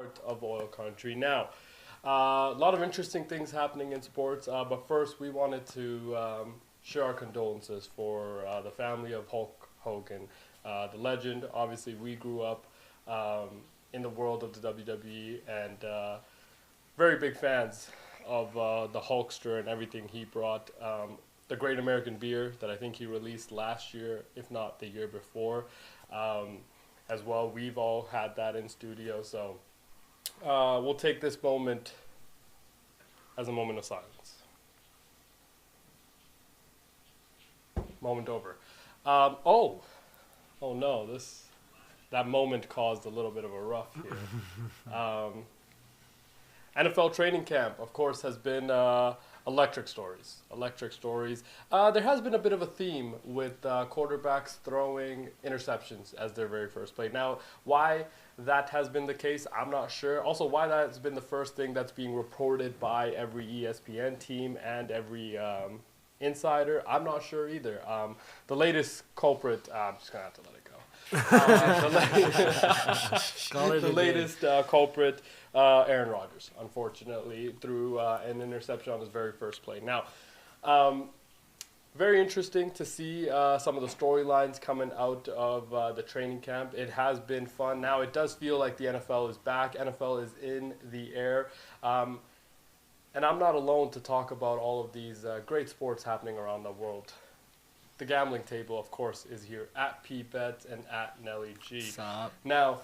part of oil country. Now, a lot of interesting things happening in sports, but first we wanted to share our condolences for the family of Hulk Hogan, the legend. Obviously, we grew up in the world of the WWE and very big fans of the Hulkster and everything he brought. The Great American Beer that I think he released last year, if not the year before, as well. We've all had that in studio, so we'll take this moment as a moment of silence. Moment over. Oh no, that moment caused a little bit of a rough here. NFL training camp, of course, has been electric stories. There has been a bit of a theme with quarterbacks throwing interceptions as their very first play. Now, why that has been the case, I'm not sure. Also, why that's been the first thing that's being reported by every ESPN team and every insider, I'm not sure either. The latest culprit, I'm just going to have to let it go. The latest culprit, Aaron Rodgers, unfortunately, threw an interception on his very first play. Now, very interesting to see some of the storylines coming out of the training camp. It has been fun. Now, it does feel like the NFL is back. NFL is in the air. And I'm not alone to talk about all of these great sports happening around the world. The gambling table, of course, is here at PBets and at Nelly G. Sup? Now,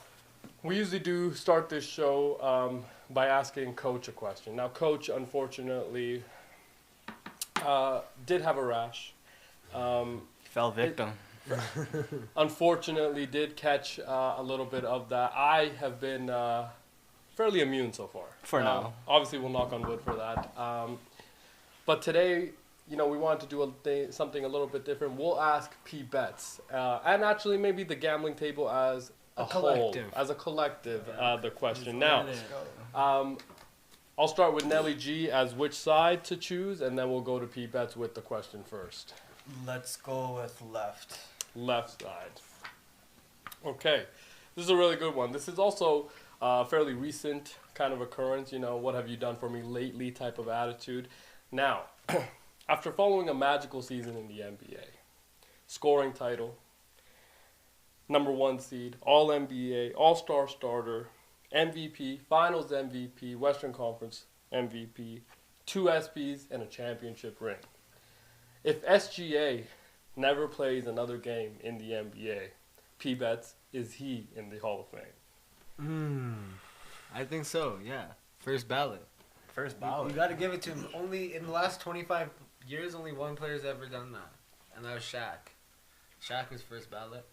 we usually do start this show by asking Coach a question. Now, Coach, unfortunately, did have a rash. Fell victim. Unfortunately, did catch a little bit of that. I have been fairly immune so far. For now. Obviously, we'll knock on wood for that. But today, we wanted to do something a little bit different. We'll ask PBets, and actually maybe the gambling table as a whole, as a collective, the question. Now, I'll start with Nelly G as which side to choose, and then we'll go to PBets with the question first. Let's go with left. Left side. Okay. This is a really good one. This is also a fairly recent kind of occurrence, what have you done for me lately type of attitude. Now, after following a magical season in the NBA, scoring title, number 1 seed, All-NBA, All-Star starter, MVP, Finals MVP, Western Conference MVP, 2 ESPYs, and a championship ring. If SGA never plays another game in the NBA, P-Bets, is he in the Hall of Fame? I think so, yeah. First ballot. You got to give it to him. Only in the last 25 years, only one player's ever done that, and that was Shaq. Shaq was first ballot.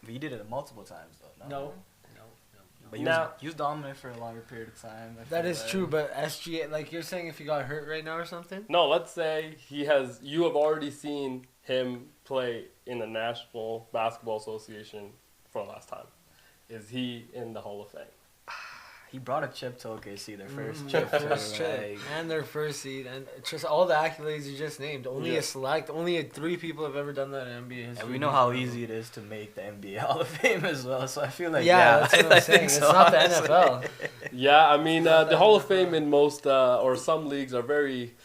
But he did it multiple times, though. No. But he was dominant for a longer period of time. That is true, but SGA, like you're saying, if he got hurt right now or something? No, let's say you have already seen him play in the National Basketball Association for the last time. Is he in the Hall of Fame? He brought a chip to OKC, their first Their chip. first chip. And their first seed. And just all the accolades you just named. Only 3 people have ever done that in NBA history. And we know how easy it is to make the NBA Hall of Fame as well, so I feel like, that's what I'm saying. It's not the honestly. NFL. Yeah, I mean, the Hall of Fame in most, or some leagues are very,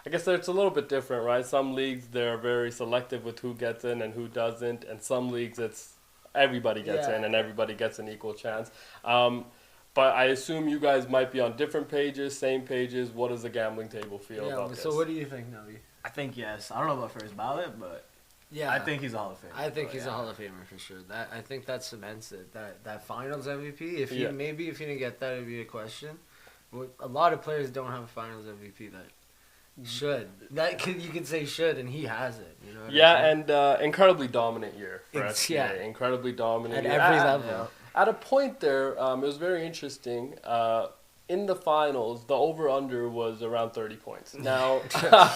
I guess it's a little bit different, right? Some leagues, they're very selective with who gets in and who doesn't. And some leagues, it's everybody gets in and everybody gets an equal chance. But I assume you guys might be on different pages, same pages. What does the gambling table feel about this? So what do you think, Nelly? I think yes. I don't know about first ballot, but I think he's a Hall of Famer. I think he's a Hall of Famer for sure. I think that cements it. That Finals MVP. If he didn't get that, it'd be a question. A lot of players don't have a Finals MVP that should. You could say should, and he has it. You know. And incredibly dominant year for SGA. Incredibly dominant at every level. At a point there, it was very interesting. In the finals, the over-under was around 30 points. Now,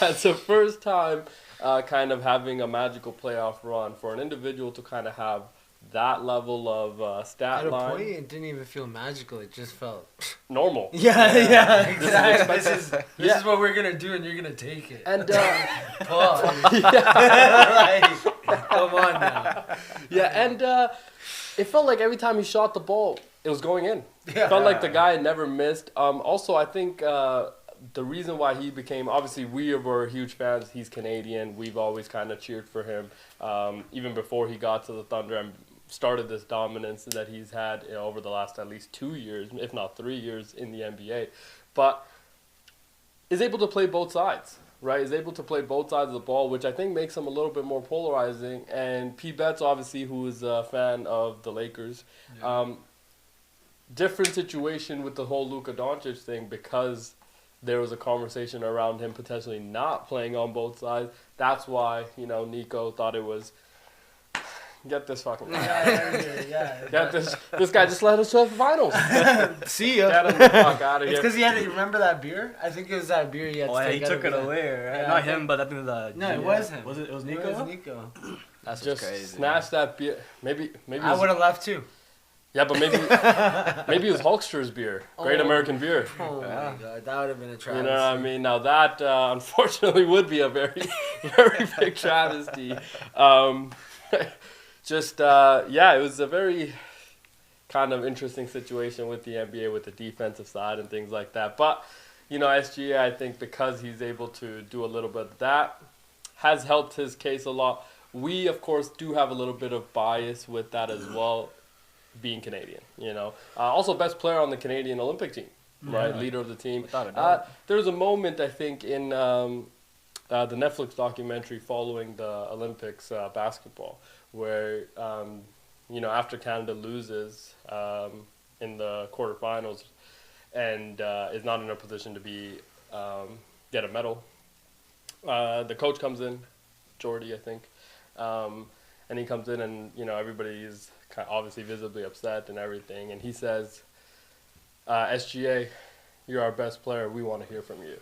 it's the first time kind of having a magical playoff run for an individual to kind of have that level of stat line. At a point, it didn't even feel magical. It just felt normal. Yeah, exactly. This is what we're going to do, and you're going to take it. And Paul. Come on now. Yeah, and it felt like every time he shot the ball, it was going in. It felt like the guy had never missed. Also, I think the reason why he became, obviously we were huge fans. He's Canadian. We've always kind of cheered for him. Even before he got to the Thunder and started this dominance that he's had over the last at least 2 years, if not 3 years in the NBA. But is able to play both sides, right? Is able to play both sides of the ball, which I think makes him a little bit more polarizing. And P. Betts, obviously, who is a fan of the Lakers, different situation with the whole Luka Doncic thing because there was a conversation around him potentially not playing on both sides. That's why, Nico thought it was, get this fucking get this guy just led us to the finals. See ya. Get him the fuck out of here. It's because he had to remember that beer. I think it was that beer he had to take. He took it away, right? Yeah, Not him, but I think the. No, it was him. Was it? It was Nico. It was Nico. That's just crazy. snatch that beer. Maybe. I would have left too. Yeah, but maybe it was Hulkster's beer, Great American Beer. Oh my god, that would have been a travesty. You know what I mean? Now that unfortunately would be a very, very big travesty. It was a very kind of interesting situation with the NBA with the defensive side and things like that. But, SGA, I think because he's able to do a little bit of that, has helped his case a lot. We, of course, do have a little bit of bias with that as well, being Canadian, Also, best player on the Canadian Olympic team, right? Leader of the team. Without a doubt. There was a moment, I think, in the Netflix documentary following the Olympics basketball where, after Canada loses in the quarterfinals and is not in a position to get a medal, the coach comes in, Jordy, I think, and he comes in and, everybody is obviously visibly upset and everything, and he says, SGA, you're our best player, we want to hear from you.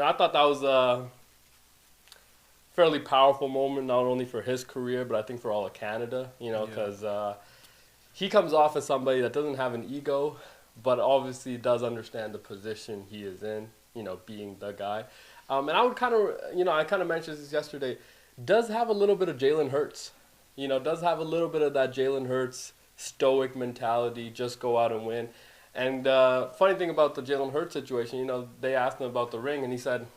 I thought that was a fairly powerful moment, not only for his career, but I think for all of Canada, because he comes off as somebody that doesn't have an ego, but obviously does understand the position he is in, being the guy. And I would I kind of mentioned this yesterday, does have a little bit of Jalen Hurts, does have a little bit of that Jalen Hurts stoic mentality, just go out and win. And funny thing about the Jalen Hurts situation, they asked him about the ring, and he said,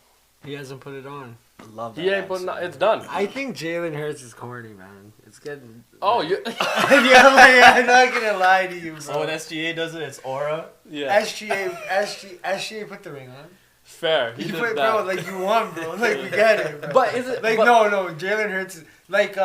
he hasn't put it on. I love that. He ain't putting. It's done. I think Jalen Hurts is corny, man. It's getting. Oh, you. I'm not gonna lie to you, bro. So when SGA does it, it's aura. Yeah. SGA put the ring on. Fair. He put, bro, like you won, bro. Like we get it, bro. But is it like no? Jalen Hurts is like.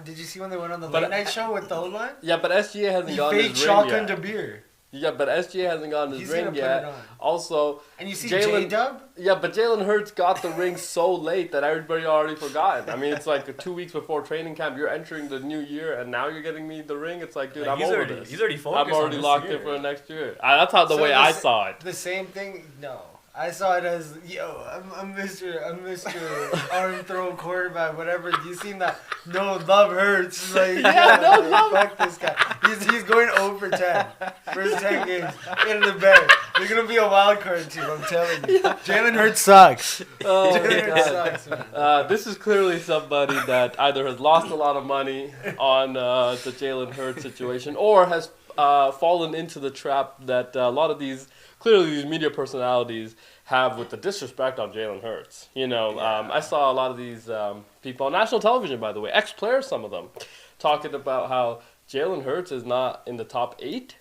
Did you see when they went on the late night show with the old line? Yeah, but SGA hasn't gotten his ring yet. He fake shotgun to beer. Yeah, but SGA hasn't gotten his ring yet. Also, and you see J-Dub? Yeah, but Jalen Hurts got the ring so late that everybody already forgot. I mean, it's like 2 weeks before training camp. You're entering the new year, and now you're getting me the ring. It's like, dude, I'm over this. He's already focused. I'm already locked in for the next year. That's how the way I saw it. The same thing. No. I saw it as, I'm Mr. arm throw quarterback, whatever. You seen that? No love hurts. Like, no love. Fuck this guy. He's going 0 for 10. First 10 games in the bed. They're gonna be a wild card team. I'm telling you. Jalen Hurts sucks. Oh, Jalen Hurts sucks, man. This is clearly somebody that either has lost a lot of money on the Jalen Hurts situation, or has fallen into the trap that a lot of these. Clearly, these media personalities have with the disrespect on Jalen Hurts. I saw a lot of these people on national television, by the way, ex-players, some of them, talking about how Jalen Hurts is not in the top 8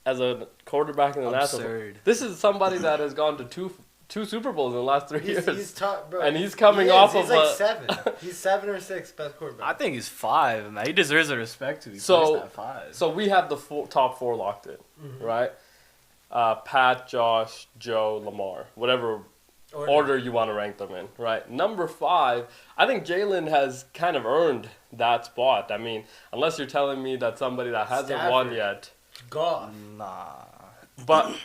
as a quarterback in the national. This is somebody that has gone to two Super Bowls in the last 3 years. He's top, bro. And he's coming off he's of like 7. He's 7 or 6 best quarterback. I think he's 5, man. He deserves the respect to be placed at 5. So we have the top 4 locked in, right? Pat, Josh, Joe, Lamar, whatever order you want to rank them in, right? Number 5, I think Jalen has kind of earned that spot. I mean, unless you're telling me that somebody that hasn't won yet. Goff. Nah. But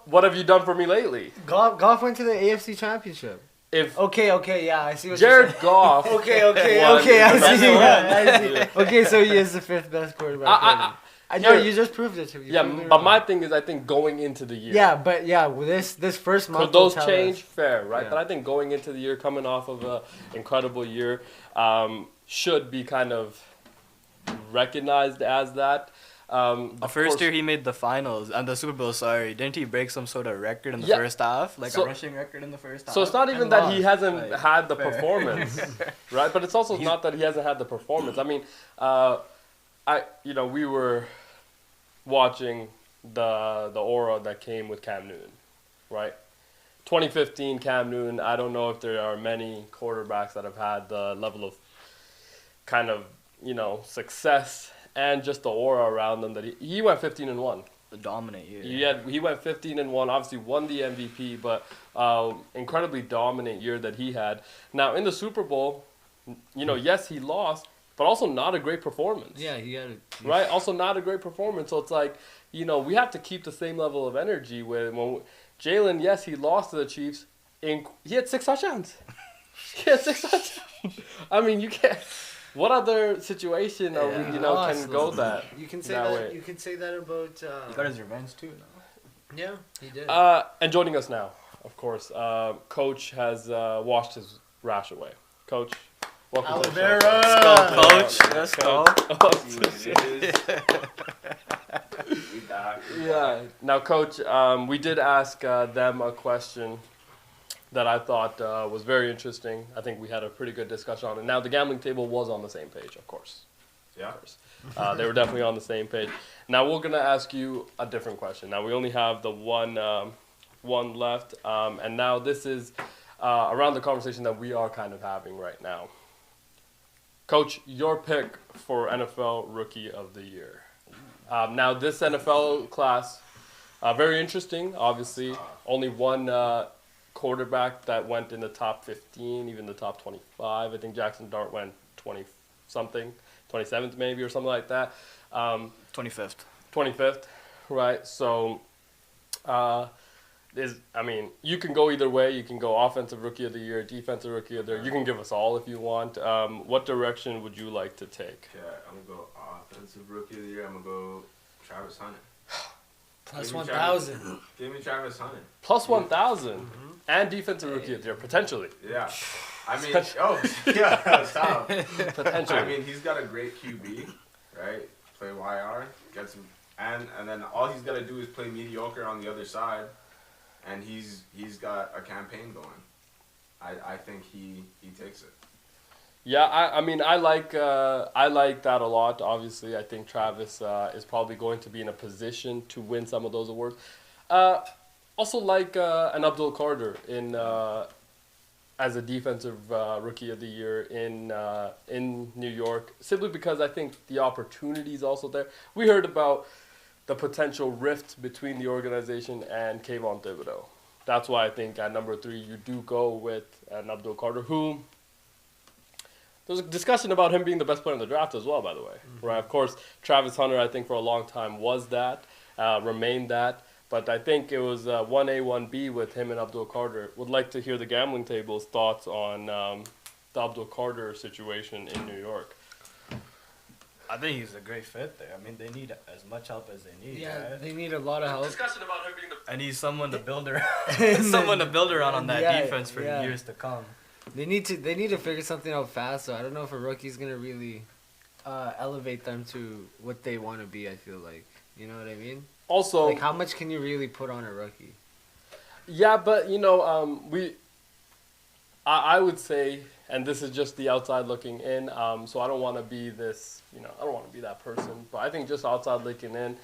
what have you done for me lately? Goff went to the AFC Championship. Okay, yeah, I see what Jared you're saying. Goff. Okay, I see. Yeah. Okay, so he is the 5th best quarterback. I know you just proved it to me. Yeah, but my thing is, I think going into the year. Yeah, but this first month. Could those change? Fair, right? Yeah. But I think going into the year, coming off of an incredible year, should be kind of recognized as that. The first year he made the finals and the Super Bowl, didn't he break some sort of record in the first half? Like a rushing record in the first half? So it's not even that he hasn't had the performance, right? But it's also not that he hasn't had the performance. I mean, we were watching the aura that came with Cam Newton, right? 2015 Cam Newton, I don't know if there are many quarterbacks that have had the level of kind of, success and just the aura around them that he went 15-1. The dominant year. He went 15-1, obviously won the MVP, but incredibly dominant year that he had. Now, in the Super Bowl, yes, he lost, but also not a great performance. Yeah, he had right? Also not a great performance. So it's like, we have to keep the same level of energy with when Jalen, yes, he lost to the Chiefs. He had 6 touchdowns. I mean, you can't. What other situation are we, can go that? You can say that. Way? You can say that about. He got his revenge too. No? Yeah, he did. And joining us now, of course, Coach has washed his rash away. Coach, welcome to the show. Let's go, Coach. Let's go. Yeah. Now, Coach, we did ask them a question that I thought was very interesting. I think we had a pretty good discussion on it. Now, the gambling table was on the same page, of course. Yeah. Of course. They were definitely on the same page. Now, we're going to ask you a different question. Now, we only have the one left. And now this is around the conversation that we are kind of having right now. Coach, your pick for NFL Rookie of the Year. Now, this NFL class, very interesting, obviously. Only one quarterback that went in the top 15, even the top 25. I think Jackson Dart went 20-something, 27th maybe or something like that. 25th. 25th, right? So, you can go either way. You can go offensive rookie of the year, defensive rookie of the year. You can give us all if you want. What direction would you like to take? Okay, I'm going to go offensive rookie of the year. I'm going to go Travis Hunter. Plus 1,000. Give me Travis Hunter. Plus 1,000. Mm-hmm. And defensive rookie of the year, potentially. Yeah. Stop. Potentially. I mean, he's got a great QB, right? Play YR, gets him, and then all he's got to do is play mediocre on the other side, and he's got a campaign going. I think he takes it. Yeah, I like that a lot. Obviously, I think Travis is probably going to be in a position to win some of those awards. Also like an Abdul Carter as a defensive rookie of the year in New York, simply because I think the opportunity is also there. We heard about the potential rift between the organization and Kayvon Thibodeau. That's why I think at number 3 you do go with an Abdul Carter, who there's a discussion about him being the best player in the draft as well, by the way. Mm-hmm. Right? Of course, Travis Hunter, I think for a long time was that, remained that. But I think it was 1A, 1B with him and Abdul Carter. Would like to hear the gambling table's thoughts on the Abdul Carter situation in New York. I think he's a great fit there. I mean, they need as much help as they need. Yeah, right? They need a lot of help. Discussion about him being and he's someone to build around. Someone to build around on that defense for years to come. They need to figure something out fast. So I don't know if a rookie's gonna really elevate them to what they want to be. I feel like, you know what I mean. Also, like, how much can you really put on a rookie? Yeah, but I would say, and this is just the outside looking in. So I don't want to be this, I don't want to be that person. But I think just outside looking in,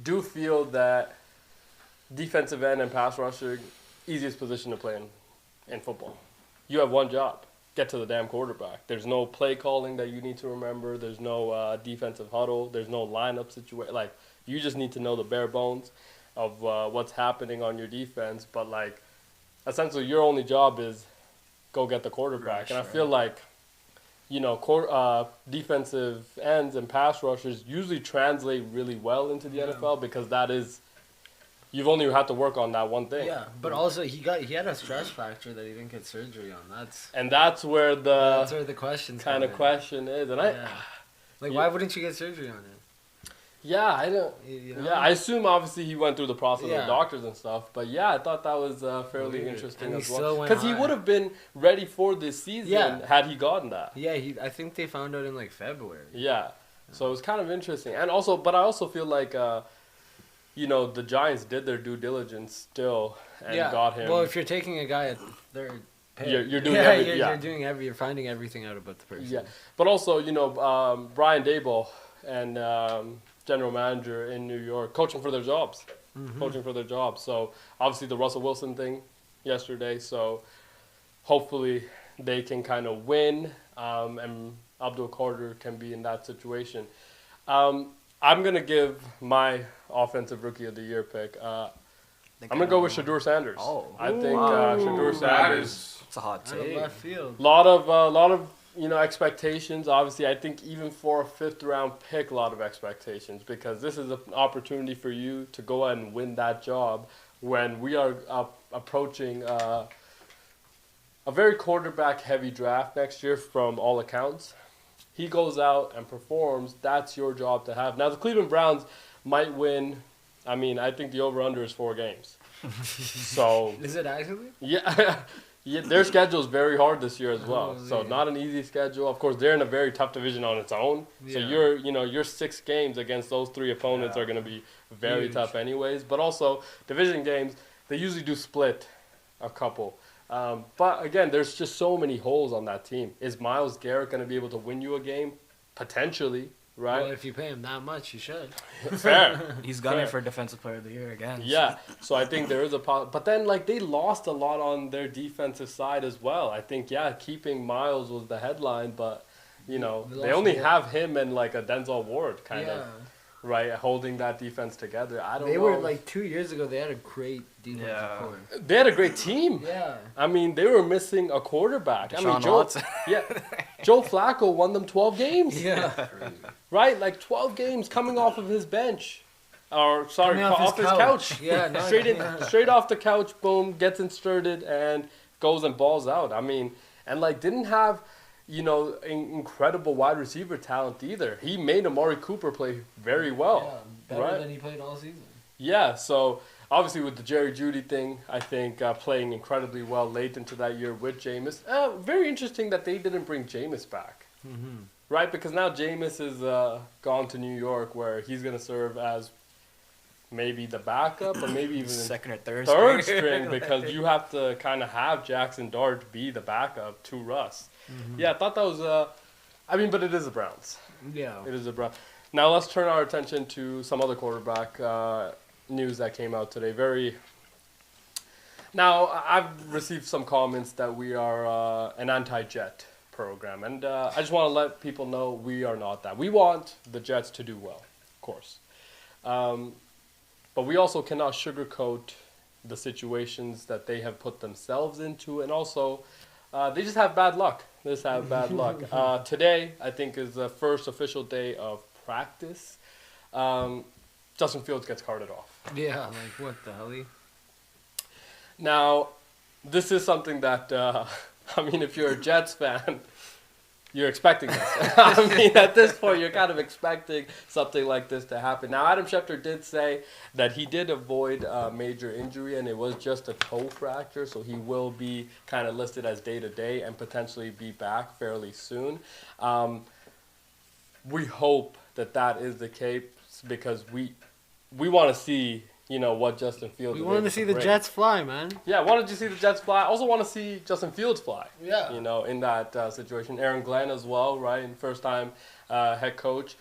do feel that defensive end and pass rusher, easiest position to play in football. You have one job: get to the damn quarterback. There's no play calling that you need to remember. There's no defensive huddle. There's no lineup situation. Like, you just need to know the bare bones of what's happening on your defense. But, like, essentially your only job is go get the quarterback. And I feel like, defensive ends and pass rushers usually translate really well into the NFL because that is, you've only had to work on that one thing. Yeah, but also he had a stress fracture that he didn't get surgery on. That's where the question question is. And why wouldn't you get surgery on it? Yeah, I don't. Yeah, I assume obviously he went through the process of doctors and stuff. But yeah, I thought that was fairly interesting as well. Because he would have been ready for this season had he gotten that. Yeah, I think they found out in like February. Yeah, So it's kind of interesting. And also, but I also feel like, the Giants did their due diligence still and got him. Well, if you're taking a guy at third pick, you're doing you're finding everything out about the person. Yeah. But also, Brian Daboll and general manager in New York coaching for their jobs. So obviously the Russell Wilson thing yesterday. So hopefully they can kind of win, and Abdul Carter can be in that situation. I'm going to give my offensive rookie of the year pick. I'm going to go with Shadur Sanders. Oh. I think Shadur Sanders. It's a hot Out of take. left field. Lot of expectations. Obviously, I think even for a 5th round pick, a lot of expectations, because this is an opportunity for you to go ahead and win that job when we are approaching a very quarterback heavy draft next year from all accounts. He goes out and performs. That's your job to have. Now, the Cleveland Browns might win. I mean, I think the over-under is 4 games. So Is it actually? yeah, their schedule is very hard this year as well. Oh, So yeah. not an easy schedule. Of course, they're in a very tough division on its own. So Yeah. your 6 games against those 3 opponents are going to be very Huge. tough anyways. But also, division games, they usually do split a couple. But again, there's just so many holes on that team. Is Myles Garrett going to be able to win you a game? Potentially, right? Well, if you pay him that much, you should. Fair. He's gunning Fair. for Defensive Player of the Year again. Yeah, so I think there is a but then they lost a lot on their defensive side as well. I think keeping Miles was the headline, but they lost only Ward. have him and like a Denzel Ward kind of right holding that defense together. I don't know. They were like 2 years ago. They had a great defensive Yeah. core. They had a great team. Yeah. I mean, they were missing a quarterback. I mean, Deshaun Joe Watson. Joe Flacco won them 12 games. Yeah. Crazy. Right? Like 12 games coming off of his bench. Or sorry, Coming off his couch. Yeah. No, Straight off the couch, boom, gets inserted and goes and balls out. I mean, and didn't have, incredible wide receiver talent either. He made Amari Cooper play very well. Better right? than he played all season. Yeah, so obviously with the Jerry Jeudy thing, I think playing incredibly well late into that year with Jameis. Very interesting that they didn't bring Jameis back. Mm-hmm. Right, because now Jameis is gone to New York, where he's going to serve as maybe the backup or maybe even Second or third string because you have to kind of have Jackson Dart be the backup to Russ. Mm-hmm. Yeah, I thought that was but it is the Browns. Yeah. It is the Browns. Now let's turn our attention to some other quarterback news that came out today. Now, I've received some comments that we are an anti-Jet program, and I just want to let people know we are not that. We want the Jets to do well, of course. But we also cannot sugarcoat the situations that they have put themselves into, and also they just have bad luck. Today, I think, is the first official day of practice. Justin Fields gets carted off. Yeah. Like what the hell? Now, this is something that, if you're a Jets fan, you're expecting this. At this point, you're kind of expecting something like this to happen. Now, Adam Schefter did say that he did avoid a major injury, and it was just a toe fracture, so he will be kind of listed as day-to-day and potentially be back fairly soon. We hope that is the case because we want to see what Justin Fields. We wanted to see the Jets fly, man. Yeah, wanted to see the Jets fly. Also want to see Justin Fields fly. Yeah. In that situation. Aaron Glenn as well, right? And first time head coach.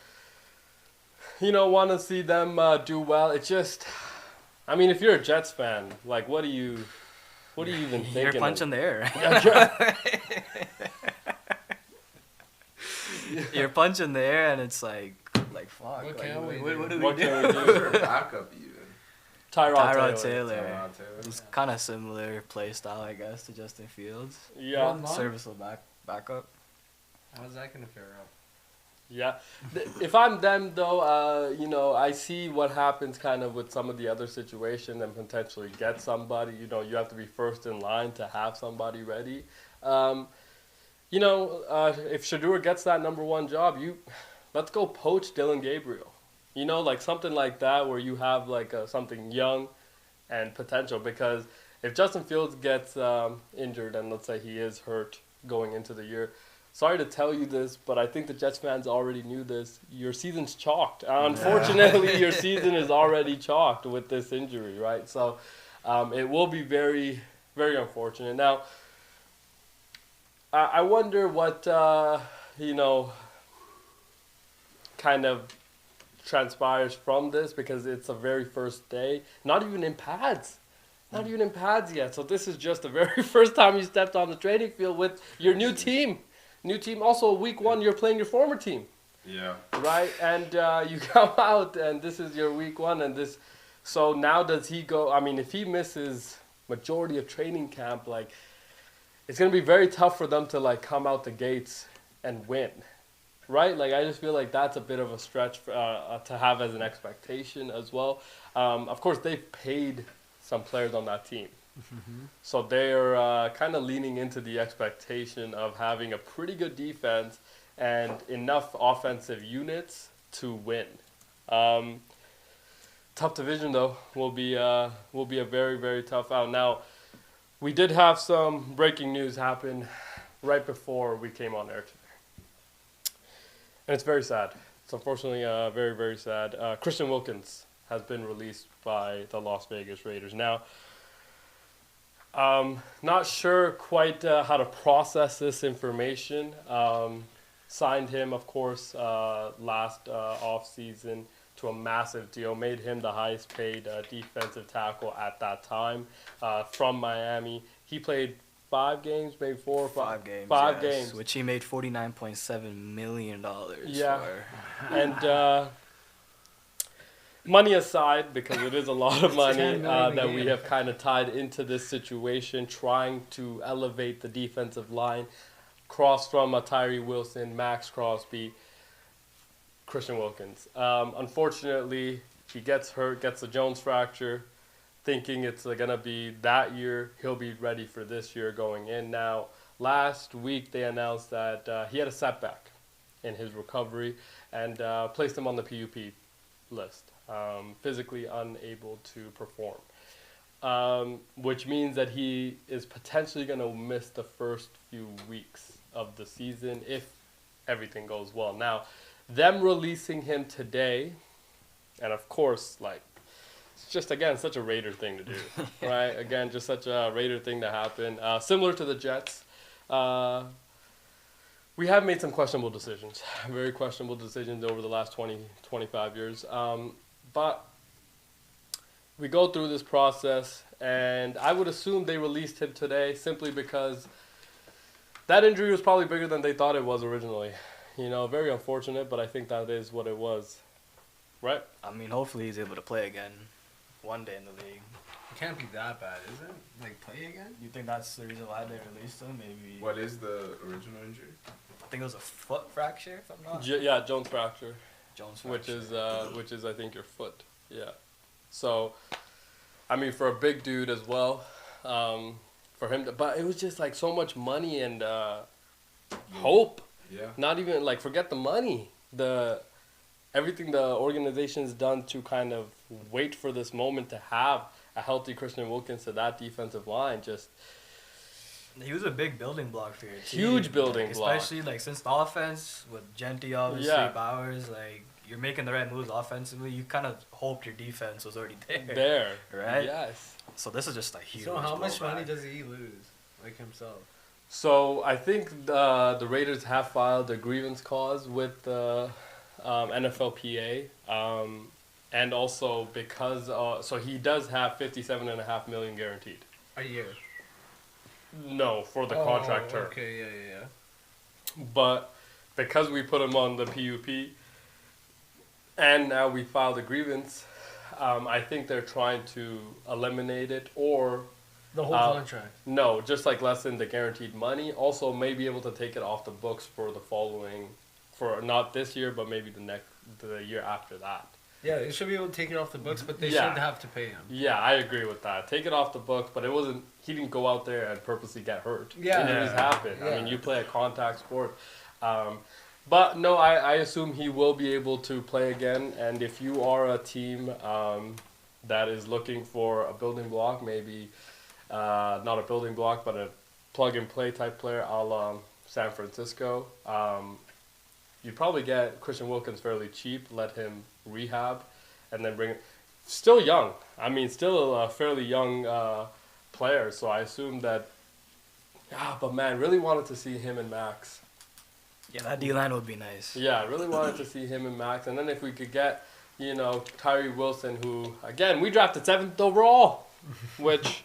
Want to see them do well. It's just, if you're a Jets fan, what do you even think? You're punching the air. You're punching the air, and it's like fuck. What can we what do? do What we do? can we do? Who's their backup even? Tyrod Taylor. Taylor. Tyrod Taylor. It's kind of similar play style, I guess, to Justin Fields. Yeah. One month? Serviceable backup. How's that gonna fare out? Yeah. If I'm them, though, I see what happens kind of with some of the other situations and potentially get somebody. You have to be first in line to have somebody ready. If Shadur gets that number 1 job, let's go poach Dylan Gabriel. Something like that where you have something young and potential. Because if Justin Fields gets injured and let's say he is hurt going into the year, sorry to tell you this, but I think the Jets fans already knew this. Your season's chalked. Unfortunately, your season is already chalked with this injury, right? So it will be very, very unfortunate. Now, I wonder what, kind of transpires from this, because it's the very first day. Not even in pads. Not even in pads yet. So this is just the very first time you stepped on the training field with your new team. New team. Also, week 1, you're playing your former team. Yeah. Right? And you come out, and this is your week 1. And this. So now does he go? I mean, if he misses majority of training camp, like, it's going to be very tough for them to, like, come out the gates and win. Right? Like, I just feel like that's a bit of a stretch to have as an expectation as well. Of course, they've paid some players on that team. So they're kind of leaning into the expectation of having a pretty good defense and enough offensive units to win. Tough division, though. Will be a very, very tough out. Now, we did have some breaking news happen right before we came on air today. And it's very sad. It's unfortunately very, very sad. Christian Wilkins has been released by the Las Vegas Raiders. Now, not sure quite how to process this information. Signed him, of course, last offseason to a massive deal. Made him the highest paid defensive tackle at that time from Miami. He played 5 games, maybe 4 or 5 games. 5 yes, games. Which he made $49.7 million for. And money aside, because it is a lot of money that we have kind of tied into this situation, trying to elevate the defensive line, cross from Tyree Wilson, Max Crosby, Christian Wilkins. Unfortunately, he gets hurt, gets a Jones fracture, thinking it's going to be that year. He'll be ready for this year going in. Now, last week they announced that he had a setback in his recovery and placed him on the PUP list. Physically unable to perform, which means that he is potentially going to miss the first few weeks of the season if everything goes well. Now, them releasing him today, and of course, like, it's just, again, such a Raider thing to do, right? Again, just such a Raider thing to happen. Similar to the Jets, we have made some questionable decisions, very questionable decisions over the last 20, 25 years. But we go through this process, and I would assume they released him today simply because that injury was probably bigger than they thought it was originally. Very unfortunate, but I think that is what it was. Right? I mean, hopefully he's able to play again one day in the league. It can't be that bad, is it? Like, play again? You think that's the reason why they released him? Maybe. What is the original injury? I think it was a foot fracture, if I'm not. Yeah, Jones fracture. Jones fracture. Which is I think your foot. Yeah. So, I mean, for a big dude as well, for him but it was just like so much money and hope. Yeah. Not even like forget the money. Everything the organization's done to kind of wait for this moment to have a healthy Christian Wilkins to that defensive line. Just he was a big building block for your team. Huge building block. Especially like since the offense with Genty obviously, Bowers, like you're making the right moves offensively. You kind of hoped your defense was already there. Right? Yes. So this is just a huge. So how much money does he lose, like himself? So I think the Raiders have filed a grievance cause with the NFLPA, and also because so he does have $57.5 million guaranteed. A year. No, for the contract term. Okay, yeah. But because we put him on the PUP, and now we filed a grievance, I think they're trying to eliminate it or the whole contract. No, just like lessen the guaranteed money. Also, may be able to take it off the books for the following, for not this year, but maybe the year after that. Yeah, they should be able to take it off the books, but they shouldn't have to pay him. Yeah, I agree with that. Take it off the books, but he didn't go out there and purposely get hurt. Yeah. It just happened. Yeah. I mean, you play a contact sport. But no, I assume he will be able to play again. And if you are a team that is looking for a building block, maybe not a building block, but a plug-and-play type player, San Francisco. You'd probably get Christian Wilkins fairly cheap, let him rehab, and then bring. Still young. I mean, still a fairly young player. So I assume that. But man, really wanted to see him and Max. Yeah, that D-line would be nice. Yeah, I really wanted to see him and Max, and then if we could get, Tyree Wilson, who again we drafted 7th overall, which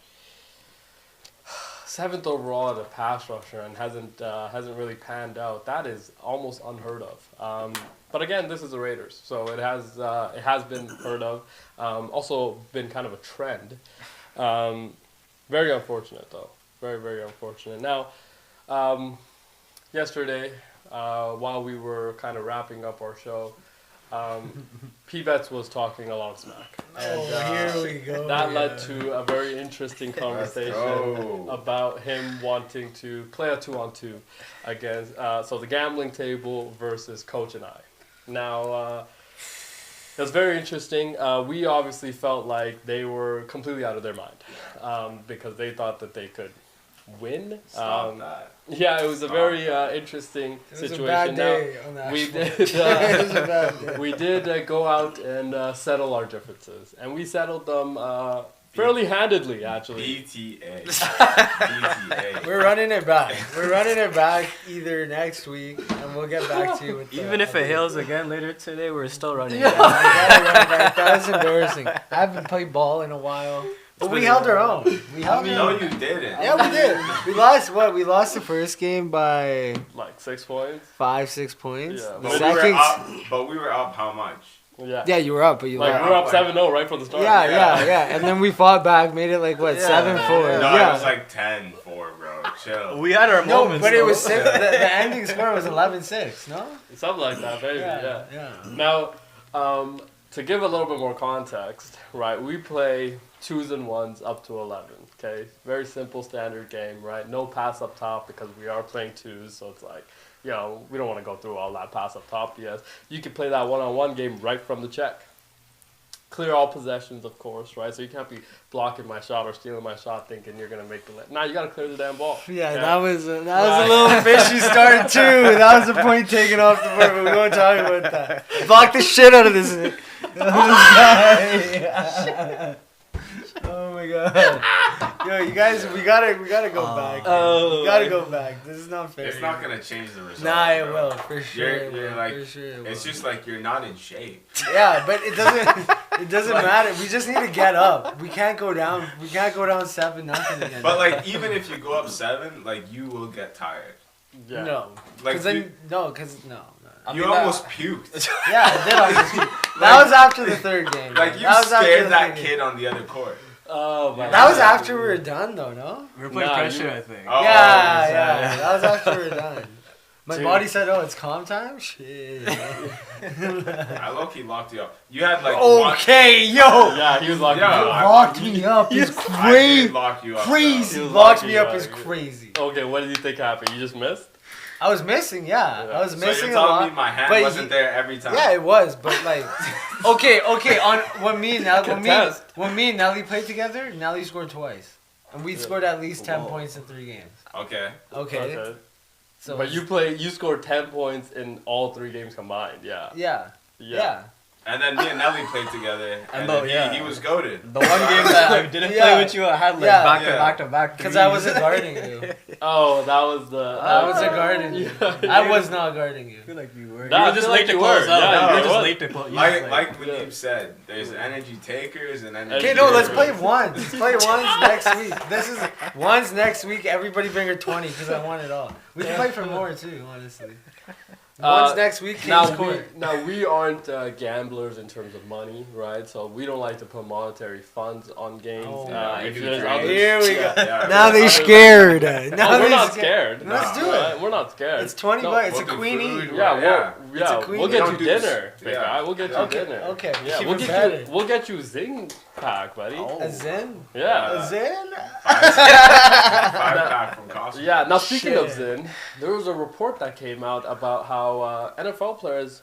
7th overall as a pass rusher and hasn't really panned out. That is almost unheard of. But again, this is the Raiders, so it has been heard of. Also been kind of a trend. Very unfortunate though. Very, very unfortunate. Now, yesterday, while we were kind of wrapping up our show, P-Vets was talking a lot of smack. And here we go. That led to a very interesting conversation about him wanting to play a 2-on-2 against, so the gambling table versus Coach and I. Now, it was very interesting. We obviously felt like they were completely out of their mind because they thought that they could win. Stop that. Yeah, it was a very interesting situation. It was a bad day on that. We did go out and settle our differences, and we settled them fairly handedly, actually. BTA. BTA. We're running it back. We're running it back either next week, and we'll get back to you with Even if it hails again later today, we're still running it Yeah, back. we gotta run it back. That was embarrassing. I haven't played ball in a while. But we held our own. We held our No, own. you didn't. Yeah, we did. We lost what? We lost the first game by Like 6 points. 5-6 points. Yeah, The But we, second. but we were up how much? Yeah. Yeah, you were up, but you Like lost. we were up 7-0 right from the start. Yeah. And then we fought back, made it like what, 7-4. No, Yeah. it was like 10-4, bro. Chill. We had our No, moments. but it though. was six, the ending score was 11-6. No. Something like that, baby. Yeah. Yeah. Now, to give a little bit more context, right? We play 2s and 1s up to 11. Okay, very simple standard game, right? No pass up top because we are playing 2s, so it's like, we don't want to go through all that pass up top. Yes, you can play that one-on-one game right from the check. Clear all possessions, of course, right? So you can't be blocking my shot or stealing my shot thinking you're gonna make the layup. Nah, you gotta clear the damn ball. Yeah, okay? that was a little fishy start too. That was a point taken off the board, but we won't talk about that. Block the shit out of this guy. Oh my god. Yo, you guys, we gotta go back. Oh. We gotta go back. This is not fair. It's not gonna change the result. Nah, it bro. will for sure. You're like, for sure it it's will. just like you're not in shape. Yeah, but it doesn't. It doesn't matter. We just need to get up. We can't go down. We can't go down 7-0 again. But like, even if you go up 7, like you will get tired. Yeah. No, Like because then no. I you mean, almost puked. Yeah, I did almost. That was after the third game. Like man. you That was after scared the that third game. kid on the other court. Oh my. That was after we were done, though, no? We were playing Nah, pressure, you- I think. Oh, Yeah. That was after we were done. My Dude. body said, "Oh, it's calm time." Shit. I low-key locked you up. You had like Okay, yo. Yeah, he was like, Yeah. Locked me up is I crazy. did lock you up. Crazy. He was Locked locking me you up up. is crazy. okay, what did you think happened? You just missed? I was missing, yeah. Yeah. I was So missing you're a telling lot. me my hand but wasn't there every time? Yeah, it was, but like, okay. On when me and Contest. when me and Nelly played together, Nelly scored twice, and we Yeah. scored at least 10 Whoa. points in 3 games. Okay. Okay. So But you scored 10 points in all 3 games combined. Yeah. yeah. And then me and Nelly played together, and know, then yeah. he was goaded. The one game that I didn't Yeah. play with you, I had like Yeah. back Yeah. to back to back. Because I wasn't guarding you. Oh, that was the. I wasn't guarding you. I was not guarding you. I feel like you were. Nah, you I were just feel late like to you close were. out. Yeah, you you were just were. late to close. Like Muneeb Yeah. said, there's energy takers and energy. Okay, no, let's givers. play ones. Let's play ones next week. This is ones next week. Everybody bring her 20 because I want it all. We can play for more too, honestly. Ones next week. King's Court. We aren't gamblers in terms of money, right? So we don't like to put monetary funds on games. Oh my if God. there's Here others- Here we go. Yeah, Now yeah. they scared. Now Oh, we're they not scared. Let's do Right? it. We're not scared. It's 20 No, bucks. It's we'll a do queenie. food. Yeah, Yeah. we'll, It's a yeah, queen. we'll We get don't you do dinner, this. big Yeah. guy. We'll get you Okay, dinner. okay. Yeah, Even better. we'll get you Zing pack, buddy. A Zen? Yeah. A Zen? 5-pack from Costco. Yeah. Now speaking of Shit. Zin, there was a report that came out about how NFL players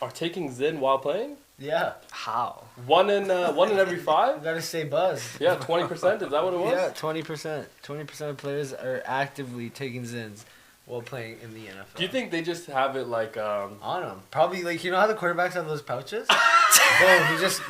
are taking Zin while playing. Yeah. How? One in every You 5. gotta say buzz. Yeah, 20%. Is that what it was? Yeah, 20%. 20% of players are actively taking Zins. while playing in the NFL. Do you think they just have it like on him? Probably like how the quarterbacks have those pouches. Boom!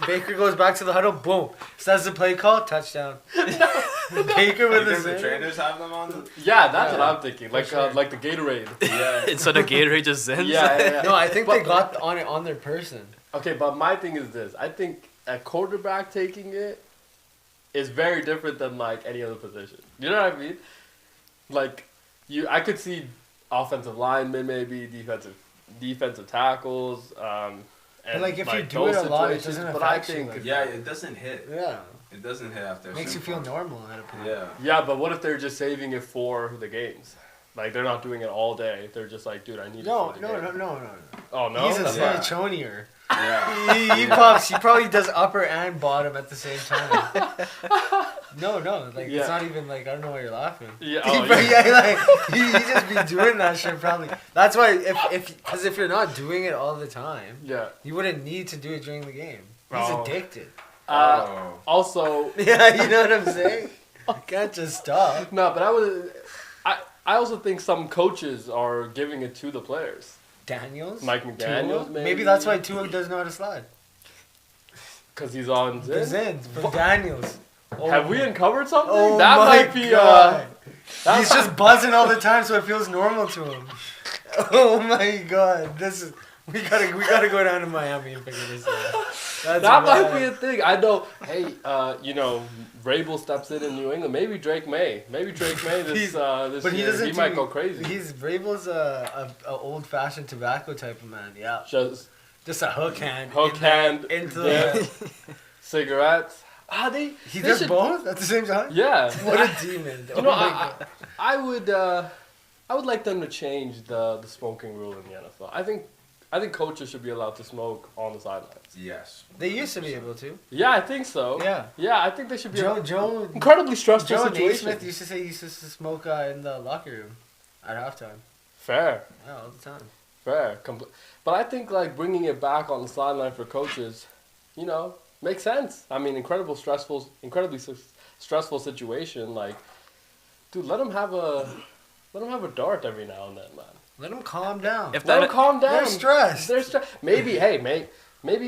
Baker goes back to the huddle. Boom! Says the play call. Touchdown. Baker with Because his the trainers have them on them. Yeah, that's what I'm thinking. Like like the Gatorade. Yeah. Instead of Gatorade, just Zins. Yeah. No, I think they got on it on their person. Okay, but my thing is this. I think a quarterback taking it is very different than like any other position. You know what I mean? Like I could see offensive linemen, maybe defensive tackles. And like if you do it a lot, it doesn't affect you. Like, yeah, it doesn't hit. Yeah. It doesn't hit after. Makes you feel normal at a point. Yeah. Yeah, but what if they're just saving it for the games? Like they're not doing it all day. They're just like, dude, I need it for the game. No. Oh no. He's a That's serotoner. Yeah. He probably does upper and bottom at the same time. No, like it's not even like I don't know why you're laughing. Yeah, he just be doing that shit probably. That's why if you're not doing it all the time, you wouldn't need to do it during the game. He's addicted. Also, yeah, you know what I'm saying. You can't just stop. No, but I also think some coaches are giving it to the players. Mike McDaniels, maybe that's why Tua doesn't know how to slide. Because he's on Zins. Zins from Daniels. Have we uncovered something? Oh that my might be. God. He's just buzzing all the time, so it feels normal to him. Oh my God, this is. We gotta go down to Miami and figure this out. That might be a thing. I know. Hey, Vrabel steps in New England. Maybe Drake May. This but year, he might go crazy. Vrabel's a old fashioned tobacco type of man. Yeah. Just a hook hand. Into the cigarettes. He does both at the same time. Yeah. What a demon. I would like them to change the smoking rule in the NFL. I think coaches should be allowed to smoke on the sidelines. Yes. They used to be able to. Yeah, I think so. Yeah. Yeah, I think they should be. Joe incredibly stressful situation. Smith used to say he used to smoke in the locker room at halftime. Fair. Yeah, all the time. Fair. But I think like bringing it back on the sideline for coaches, makes sense. I mean, incredibly stressful situation. Like, dude, let them have a dart every now and then, man. Let them calm down. Let them calm down. They're stressed. Maybe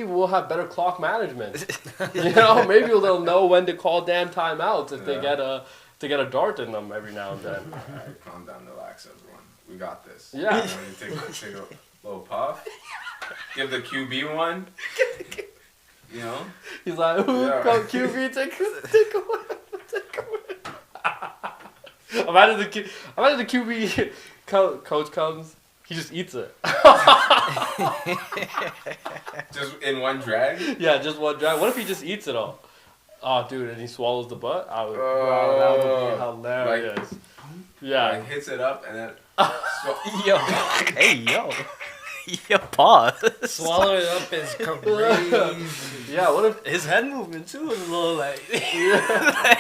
we'll have better clock management. Maybe they'll know when to call damn timeouts if they get a dart in them every now and then. All right, calm down, relax, everyone. We got this. Yeah. When you take a little puff, give the QB one. He's like, QB, take away. Imagine the QB coach comes, he just eats it. Just in one drag? Yeah, just one drag. What if he just eats it all? Oh, dude, and he swallows the butt? That would be hilarious. Like hits it up and then... Yo, pause. Swallow it up is crazy. Yeah, what if his head movement too was a little like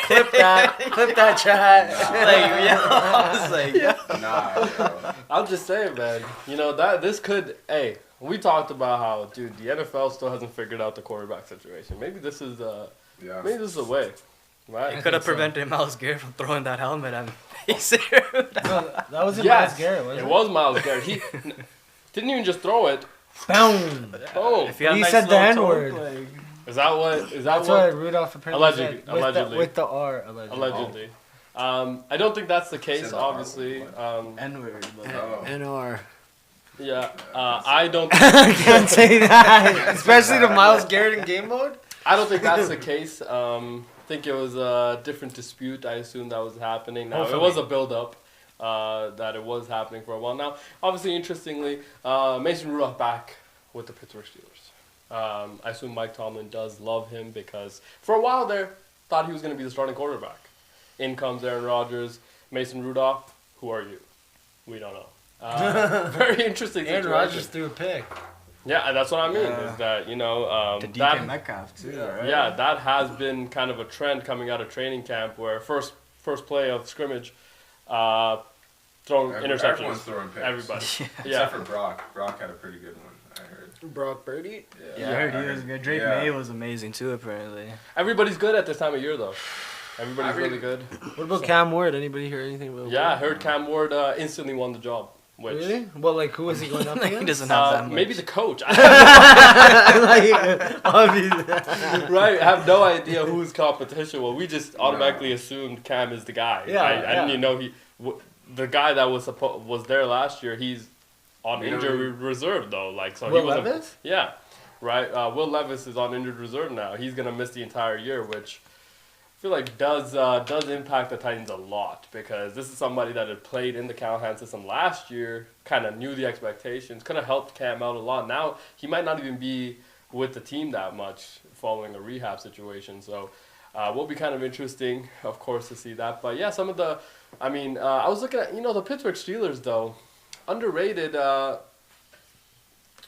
clip that chat. I was like, Nah, I'm just saying, man. This could. Hey, we talked about how, dude, the NFL still hasn't figured out the quarterback situation. Maybe this is maybe this is a way. Right? It could have prevented Myles Garrett from throwing that helmet at Mason. That wasn't Myles Garrett, was it? It was Myles Garrett. He didn't even just throw it. Boom. Oh, he said the N-word. Is that what? That's what Rudolph apparently said. Allegedly. With the R, allegedly. I don't think that's the case, obviously. N-word. N-R. Yeah. I don't. I can't say that, especially to Myles Garrett in game mode. I don't think that's the case. I think it was a different dispute. I assume that was happening. Now it was a build-up. That it was happening for a while now. Obviously, interestingly, Mason Rudolph back with the Pittsburgh Steelers. I assume Mike Tomlin does love him because for a while there, thought he was going to be the starting quarterback. In comes Aaron Rodgers, Mason Rudolph. Who are you? We don't know. Very interesting situation. Aaron Rodgers threw a pick. Yeah, that's what I mean. Is that to DK Metcalf too, right? Yeah, that has been kind of a trend coming out of training camp where first play of scrimmage. Throwing interceptions. Everyone's throwing picks. Everybody. Except for Brock. Brock had a pretty good one, I heard. Brock Purdy? Yeah, I heard he was good. Drake May was amazing too, apparently. Everybody's good at this time of year, though. Everybody's really good. What about Cam Ward? Anybody hear anything about I heard Cam Ward instantly won the job. Which, really? Well, like, who is he going up He against? doesn't have that much. maybe the coach. Like, obviously. Right, I have no idea whose competition. Well, we just automatically assumed Cam is the guy. Yeah, I didn't even know the guy that was there last year. He's on injury reserve though. Like so, Will he was Levis? Yeah, right. Will Levis is on injured reserve now. He's gonna miss the entire year, which I feel like does impact the Titans a lot because this is somebody that had played in the Callahan system last year, kind of knew the expectations, could have helped Cam out a lot. Now he might not even be with the team that much following a rehab situation. So will be kind of interesting, of course, to see that. But yeah, some of the, I was looking at, the Pittsburgh Steelers though, underrated.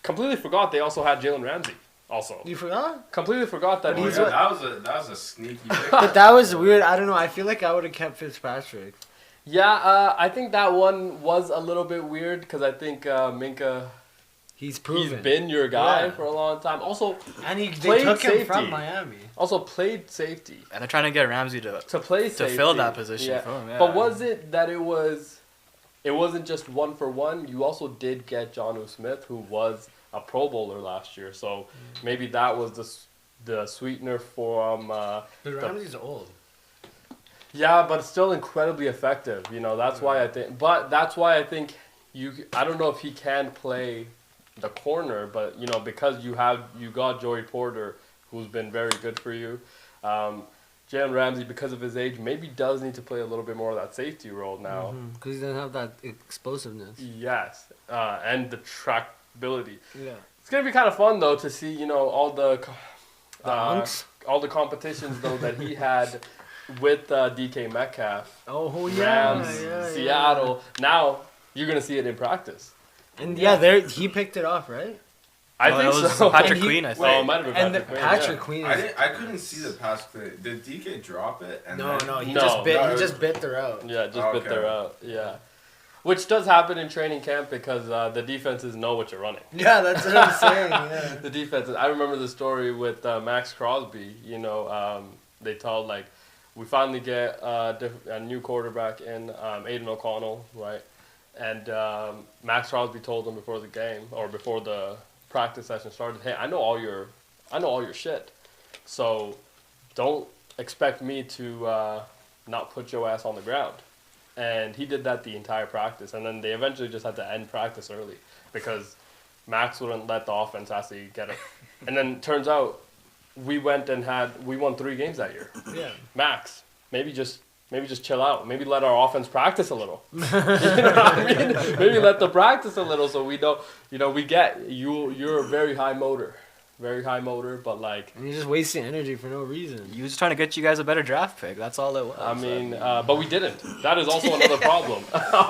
Completely forgot they also had Jalen Ramsey. Also, You forgot? completely forgot that he's. that was a sneaky pick. But that was weird. I don't know. I feel like I would have kept Fitzpatrick. Yeah, I think that one was a little bit weird because I think Minka. He's proven. He's been your guy Yeah. for a long time. Also, And they played took him safety. from Miami. Also played safety And they're trying to get Ramsey to play to safety. fill that position Yeah. for him. Yeah. But was it that it wasn't just 1-for-1? You also did get Jonnu Smith, who was a Pro Bowler last year. So maybe that was the sweetener for But Ramsey's old. Yeah, but still incredibly effective. That's why I think. But that's why I think I don't know if he can play the corner, but because you got Joey Porter, who's been very good for you. Jalen Ramsey, because of his age, maybe does need to play a little bit more of that safety role now. Because he doesn't have that explosiveness. Yes, and the trackability. Yeah. It's gonna be kind of fun though to see all the Hunks? all the competitions though that he had with DK Metcalf, Oh, yeah. Rams, yeah, Seattle. Now you're gonna see it in practice. And yeah, he picked it off, right? I Oh, think it was so. Patrick And he- Queen, I Oh, think. it might have been And Patrick Queen. Patrick Queen is... I couldn't see the pass play. Did DK drop it? And No, then- he No. just bit. No, He it just was- bit the route. Yeah, just bit Okay. their out. Yeah, which does happen in training camp because the defenses know what you're running. Yeah, that's what I'm saying. Yeah. The defenses. I remember the story with Max Crosby. They told we finally get a new quarterback in Aiden O'Connell, right? And Max Crosby told him before the game or before the practice session started, "Hey, I know all your shit, so don't expect me to not put your ass on the ground." And he did that the entire practice, and then they eventually just had to end practice early because Max wouldn't let the offense actually get it. And then turns out we won 3 games that year. Yeah. Max, maybe just chill out. Maybe let our offense practice a little. You know what I mean? Maybe let them practice a little so we know. We get you. You're a very high motor, but And you're just wasting energy for no reason. He was just trying to get you guys a better draft pick. That's all it was. but we didn't. That is also another problem.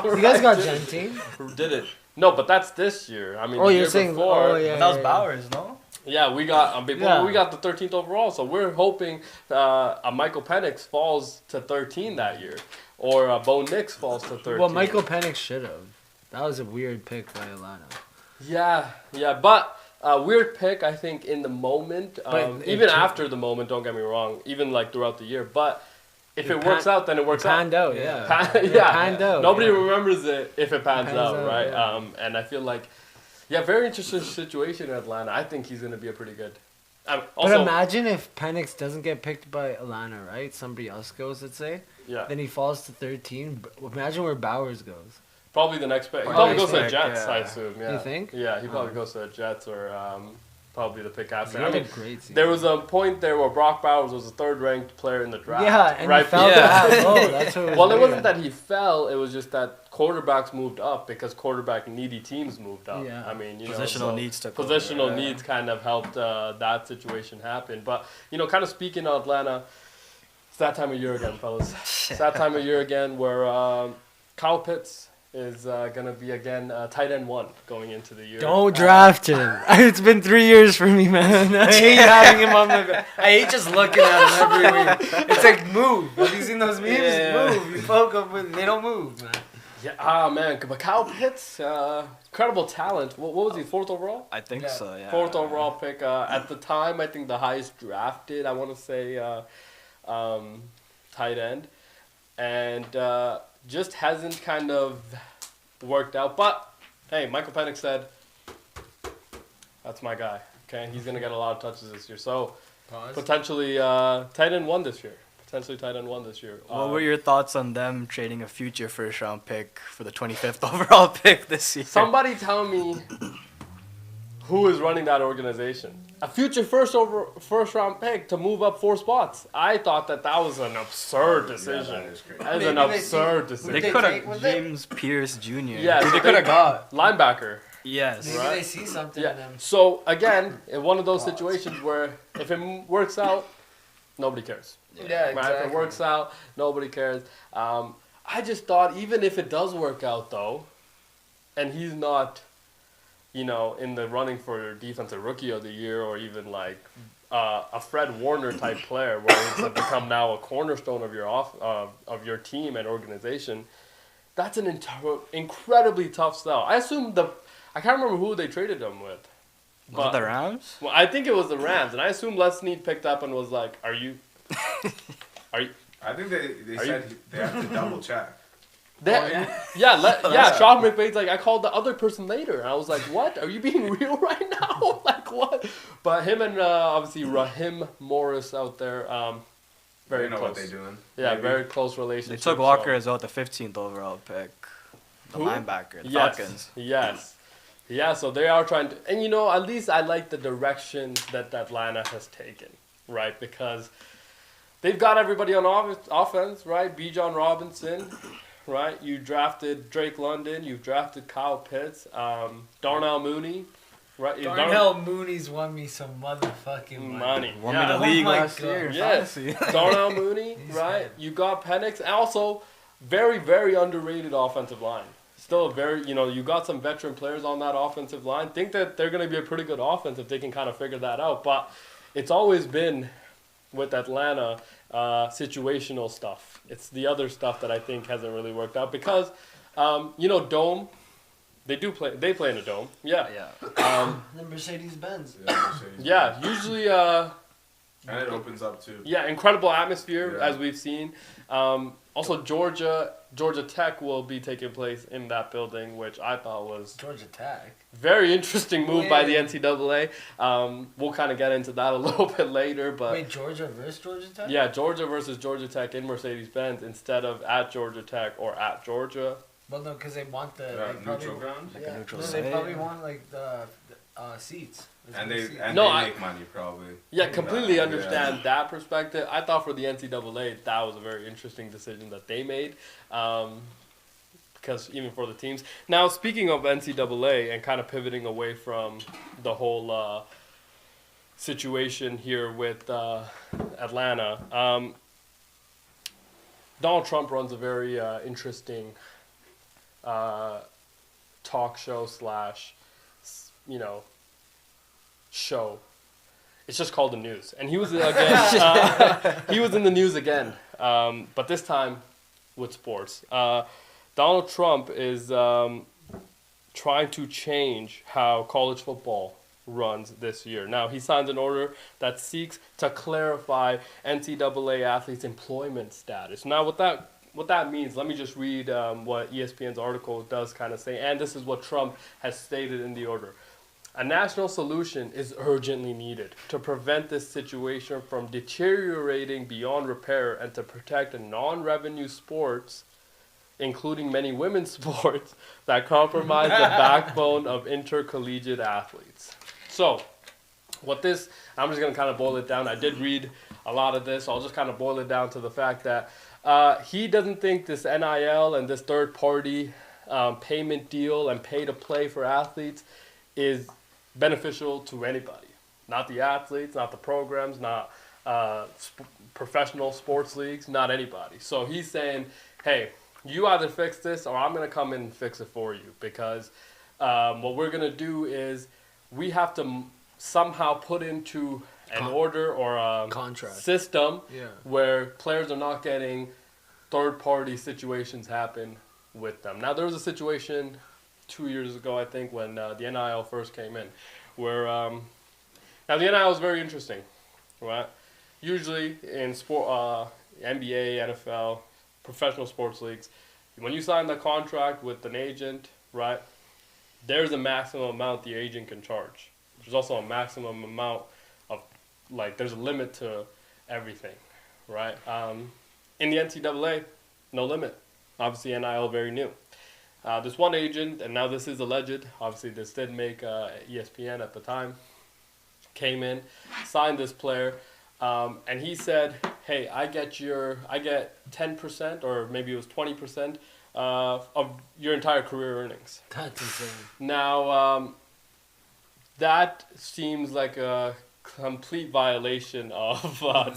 You guys got Gentine? Didn't. No, but that's this year. I mean, Oh, the you're year saying... before, Oh, yeah. But that was yeah, Bowers, no? Yeah, we got Yeah. we got the 13th overall, so we're hoping a Michael Penix falls to 13 that year, or Bo Nix falls to 13. Well, Michael Penix should have. That was a weird pick by Atlanta. Yeah, but weird pick, I think, in the moment. Even after the moment, don't get me wrong. Even throughout the year, but if it works out, then it works out. Panned out, yeah. Panned out, Nobody yeah. remembers it if it pans Pans out, out, right? yeah. And I feel like, very interesting situation in Atlanta. I think he's gonna be a pretty good. But Also, imagine if Penix doesn't get picked by Atlanta, right? Somebody else goes, let's say. yeah, Then he falls to 13. Imagine where Bowers goes. probably the next pick. He Or probably next goes to the pick, Jets, yeah. I assume. Yeah. You think? Yeah, he probably goes to the Jets or probably the pick after. He I had a mean, great season. there was a point there where Brock Bowers was a 3rd-ranked player in the draft. Yeah, and right? he fell Yeah. that low. That's what it was Well, it weird. wasn't that he fell. It was just that quarterbacks moved up because quarterback-needy teams moved up. Yeah. I mean, Positional needs took over, Positional yeah. needs kind of helped that situation happen. But, kind of speaking of Atlanta, it's that time of year again, fellas. It's that time of year again where Kyle Pitts is going to be, again, tight end 1 going into the year. Don't draft him. It's been 3 years for me, man. I hate having him on my. I hate just looking at him every week. It's like move. Have you seen those memes? Yeah. Move. You poke up with. They don't move, man. Yeah, man. But Kyle Pitts, incredible talent. What was he, 4th overall? I think Yeah. so, yeah. 4th overall pick. At the time, I think the highest drafted, I want to say, tight end. And just hasn't kind of worked out. But, hey, Michael Penix said, that's my guy. Okay, he's going to get a lot of touches this year. So, potentially tight end 1 this year. What were your thoughts on them trading a future first-round pick for the 25th overall pick this year? Somebody tell me who is running that organization. A future first-round pick to move up 4 spots. I thought that was an absurd decision. Yeah, that is crazy. That is an absurd decision. They could have James Pierce Jr. Yeah, who they could have got. Linebacker. Yes. Maybe they see something in them. So, again, in one of those situations where if it works out, nobody cares. Yeah, exactly. Right? If it works out, nobody cares. I just thought even if it does work out, though, and he's not, in the running for defensive rookie of the year or even like a Fred Warner type player where he's become now a cornerstone of your team and organization, that's an incredibly tough sell. I assume I can't remember who they traded him with. Was it the Rams? Well, I think it was the Rams, and I assume Les Snead picked up and was like, "Are you?" I think they said they have to double check. Sean McVay's like, I called the other person later, and I was like, "What? Are you being real right now? Like what?" But him and obviously Raheem Morris out there, very know close. what they're doing. Yeah, Maybe. very close relationship. They took Walker as well, the 15th overall pick. The linebacker, the Falcons. Yes. Yeah, so they are trying to... And, at least I like the direction that Atlanta has taken, right? Because they've got everybody on offense, right? Bijan Robinson, right? You drafted Drake London. You've drafted Kyle Pitts. Darnell Mooney, right? Darnell Mooney's won me some motherfucking money. Won me the league last year. Yes. Darnell Mooney, right? You got Penix. And also, very, very underrated offensive line. Still a very, you got some veteran players on that offensive line. Think that they're going to be a pretty good offense if they can kind of figure that out. But it's always been with Atlanta situational stuff. It's the other stuff that I think hasn't really worked out because, dome. They play in a dome. Yeah. The Mercedes-Benz. Yeah, usually. And it opens up too. Yeah, incredible atmosphere as we've seen. Also, Georgia Tech will be taking place in that building, which I thought was Georgia Tech. Very interesting move by the NCAA. We'll kind of get into that a little bit later, but wait, Georgia versus Georgia Tech? Yeah, Georgia versus Georgia Tech in Mercedes-Benz instead of at Georgia Tech or at Georgia. Well, no, because they want the neutral ground. Like a neutral they probably want like the seats. And they make money probably. Yeah, completely understand that perspective. I thought for the NCAA that was a very interesting decision that they made, because even for the teams. Now, speaking of NCAA and kind of pivoting away from the whole situation here with Atlanta, Donald Trump runs a very interesting talk show / show. It's just called The News. And he was again he was in the news again. But this time with sports. Donald Trump is trying to change how college football runs this year. Now, he signs an order that seeks to clarify NCAA athletes' employment status. Now, what that means, let me just read what ESPN's article does kind of say, and this is what Trump has stated in the order. A national solution is urgently needed to prevent this situation from deteriorating beyond repair and to protect non-revenue sports, including many women's sports, that compromise the backbone of intercollegiate athletes. So, I'm just going to kind of boil it down. I did read a lot of this. So I'll just kind of boil it down to the fact that he doesn't think this NIL and this third-party payment deal and pay-to-play for athletes is beneficial to anybody. Not the athletes, not the programs, not professional sports leagues, not anybody. So he's saying, hey, you either fix this or I'm going to come in and fix it for you, because what we're going to do is we have to somehow put into an order or a contract system where players are not getting third-party situations happen with them. Now, there was a situation 2 years ago, I think, when the NIL first came in, where now the NIL is very interesting, right? Usually in sport, NBA, NFL, professional sports leagues, when you sign the contract with an agent, right? There's a maximum amount the agent can charge. There's also a maximum amount of, like, there's a limit to everything, right? In the NCAA, no limit. Obviously, NIL very new. This one agent, and now this is alleged. Obviously, this did make ESPN at the time. Came in, signed this player, and he said, "Hey, I get 10% or maybe it was 20% of your entire career earnings." That's insane. Now, that seems like a complete violation of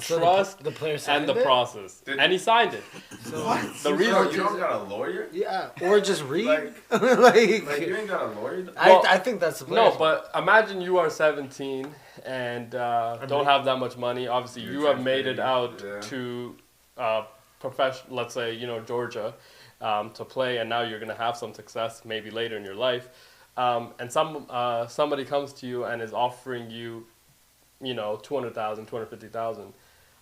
trust the player and signed the it? process. And he signed it. So, What? The You reason- don't got a lawyer? yeah, or just read. Like, like you ain't got a lawyer? Well, I think that's the No, player's but imagine you are 17 and don't have that much money. Obviously, You're you have made it transferring, out yeah. to profession. Let's say Georgia to play, and now you're gonna have some success maybe later in your life. And somebody comes to you and is offering you, 200,000, 250,000.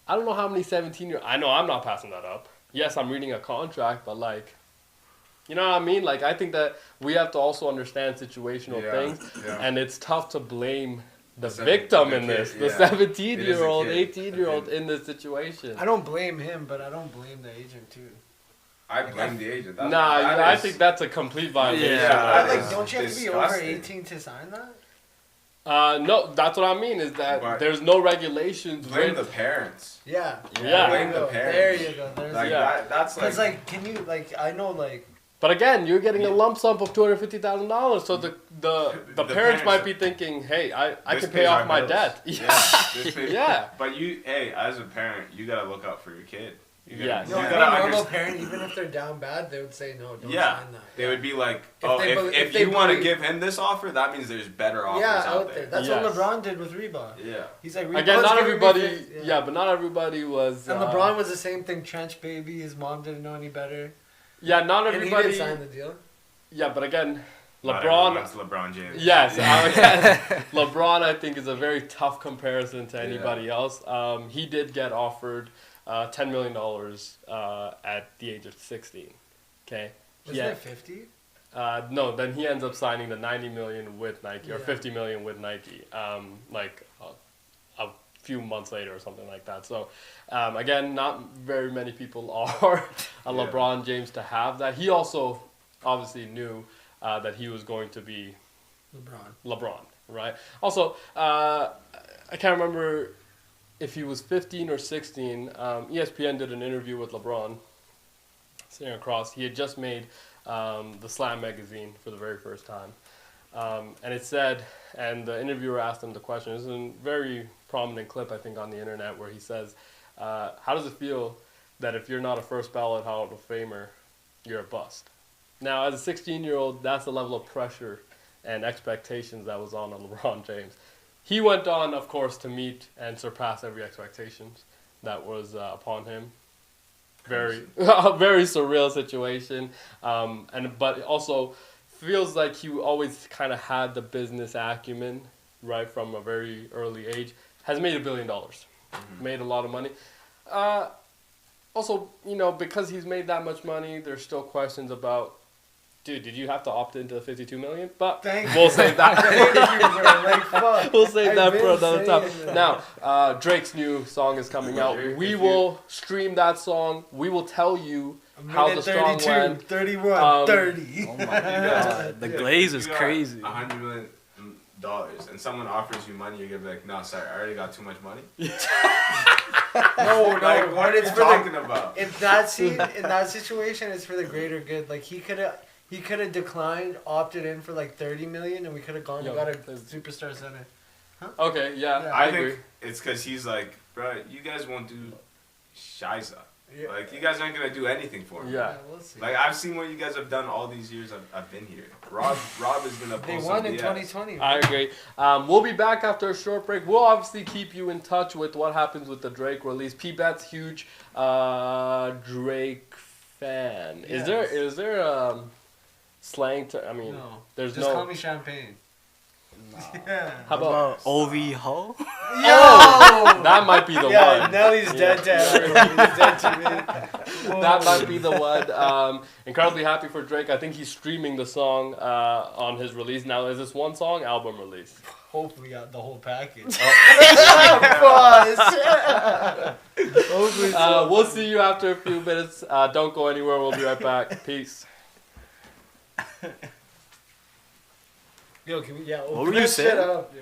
I don't know how many 17-year. I know I'm not passing that up. Yes, I'm reading a contract, but like. You know what I mean? Like, I think that we have to also understand situational things, Yeah. and it's tough to blame the The victim the in kid, this, the yeah. 17-year-old, It is a kid. 18-year-old in this situation. I don't blame him, but I don't blame the agent too. I blame the agent. That I is- think that's a complete violation. Yeah, of- that Like, is don't you have to be disgusting. over 18 to sign that? No, that's what I mean, is that But- there's no regulations. Blame the with- parents. Yeah. Yeah. Blame There you the go. parents. There you go. There's Like, Yeah. that's like... Because, like, can you, like, I know, like, But again, you're getting a lump sum of $250,000, so the The parents parents- might be thinking, hey, I this can pay pays off our my bills. debt. This pays- Yeah. But as a parent, you gotta look out for your kid. You gotta, Yes. you no, Yeah. any gotta normal understand. parent, even if they're down bad, they would say, no, don't Yeah, sign that. they would be like, they bel- if they you want to believe- give him this offer, that means there's better offers Yeah, out there. That's Yes. what LeBron did with Reebok. Yeah. He's like, Again, Reebok's not giving me everybody. fif- Yeah, but not everybody was. And LeBron was the same thing, trench baby. His mom didn't know any better. Yeah, not And everybody. he didn't sign the deal. Yeah, but again, Not LeBron. everyone's LeBron James. Yes, LeBron. I think is a very tough comparison to anybody else. He did get offered $10 million at the age of 16. Okay. Wasn't it 50? No, then he ends up signing the $90 million with Nike or Yeah. $50 million with Nike. A few months later or something like that. So, again, not very many people are a Yeah. LeBron James to have that. He also obviously knew that he was going to be LeBron, right? Also, I can't remember if he was 15 or 16. ESPN did an interview with LeBron sitting across. He had just made the Slam magazine for the very first time. And it said, and the interviewer asked him the question. It's a very prominent clip, I think, on the internet where he says, how does it feel that if you're not a first ballot Hall of Famer, you're a bust? Now, as a 16-year-old, that's the level of pressure and expectations that was on LeBron James. He went on, of course, to meet and surpass every expectation that was upon him. Very surreal situation. But also feels like he always kind of had the business acumen, right, from a very early age. Has made $1 billion. Made a lot of money. Also, because he's made that much money, there's still questions about, dude, did you have to opt into the $52 million? But we'll save that. We'll save that for another time. Now, Drake's new song is coming out. We will stream that song. We will tell you how the song went. 31, 30. Oh my god, the glaze is crazy. $100 million, and someone offers you money, you're gonna be like, no, sorry, I already got too much money. No, Like, what are you talking about? In that situation, it's for the greater good. Like, he could have declined, opted in for like 30 million, and we could have gone and got a superstar center. Okay, yeah, I agree. think it's because he's like, bro, you guys won't do shiza. Yeah. Like, you guys aren't gonna do anything for me. Yeah. We'll see. Like, I've seen what you guys have done all these years I've been here. Rob is gonna They pull some won in BS. 2020. I agree. We'll be back after a short break. We'll obviously keep you in touch with what happens with the Drake release. P-Bet's huge Drake fan. Yes. Is there slang to? I mean, No. there's Just no. call me Champagne. Yeah. How about OV Ho? Yo! that might be the Yeah, one. Nelly's dead to everyone. He's dead to me. That might be the one. Incredibly happy for Drake. I think he's streaming the song on his release. Now, is this one song, album release? Hopefully, got the whole package. Hopefully so. We'll see you after a few minutes. Don't go anywhere. We'll be right back. Peace. Yo, can we? Yeah. What Open were you that shit saying? up, yo.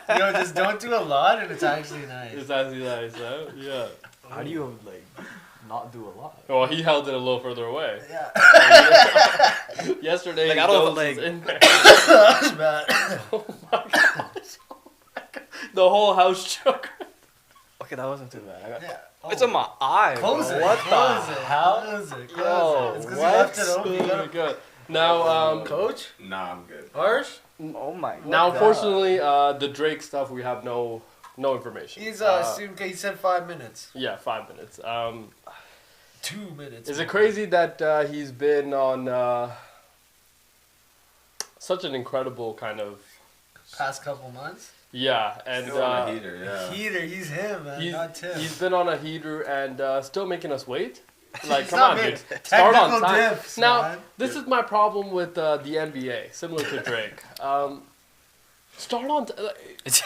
just don't do a lot, and it's actually nice. It's actually nice, huh? Yeah. How do you like not do a lot? Well, he held it a little further away. Yeah. Yesterday, Like, I don't Dose like- was in there. That's bad. Oh my gosh. The whole house shook. Okay, that wasn't too bad. I got, Yeah. It's in my eye, Close bro. it. What Close the it. hell? Close it. Close Yo, it. It's because you left it open. You Very gotta... good. Now, Coach? Nah, I'm good. Harsh? Oh my god. now, unfortunately, the Drake stuff we have no information. He said 5 minutes. Yeah, 5 minutes. 2 minutes. Is it crazy that he's been on such an incredible kind of Past couple months? yeah, and Still on a heater, yeah. Heater, he's him, man, not Tim. he's been on a heater and still making us wait. Like, It's come not on, me. dude. Start on Technical time. diffs, Now, man. this is my problem with the NBA, similar to Drake. Start on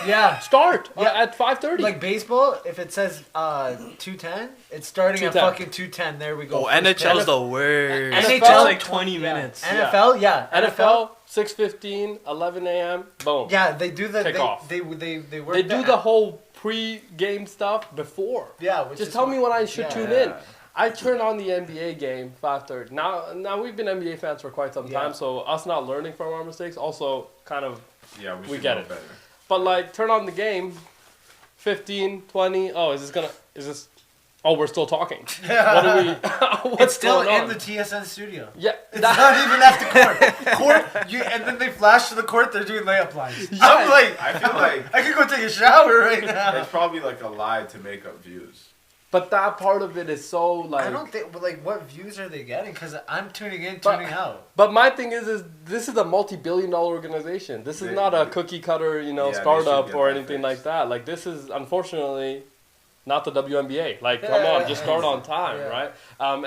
Yeah. start Yeah. at 5:30. Like baseball, if it says 2:10, it's starting at 2:10. fucking 2:10. There we go. Oh, First NHL's pitch. the worst. NHL, It's like 20 minutes. NFL, yeah. NFL 6:15, 11 a.m. Boom. Yeah, they do the Kickoff. they work. They do the whole pre-game stuff before. yeah. Which Just is tell me when I should yeah. tune in. I turn on the NBA game 5:30. Now we've been NBA fans for quite some time, Yeah. so us not learning from our mistakes also kind of. Yeah, we should get know it. better. But like, turn on the game, 15, 20. Oh, is this? Oh, we're still talking. What do we? What's It's still going in on? the TSN studio. Yeah, It's not even at the court. And then they flash to the court. They're doing layup lines. I'm like, I feel like I could go take a shower right now. it's probably like a lie to make up views. but that part of it is so like. I don't think, but like, what views are they getting? Because I'm tuning in, But- tuning out. But my thing is this is a multi-billion-dollar organization. This is They- not a cookie cutter, Yeah, they should startup get or that anything fixed. like that. Like, this is unfortunately not the WNBA. Like, come Yeah, on, just start on time, yeah. right?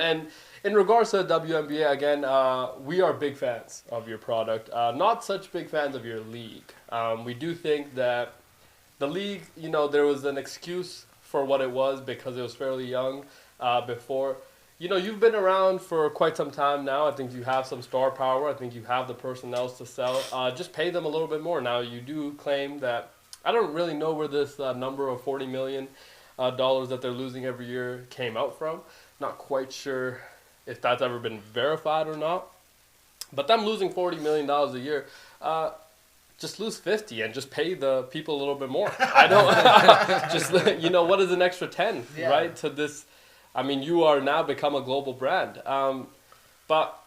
And in regards to the WNBA, again, we are big fans of your product. Not such big fans of your league. We do think that the league, there was an excuse for what it was because it was fairly young before. You've been around for quite some time now. I think you have some star power. I think you have the personnel to sell. Just pay them a little bit more. Now, you do claim that, I don't really know where this number of $40 million that they're losing every year came out from. Not quite sure if that's ever been verified or not. But them losing $40 million a year, just lose 50 and just pay the people a little bit more. I don't just what is an extra 10, Yeah. right? To this, I mean, you are now become a global brand. But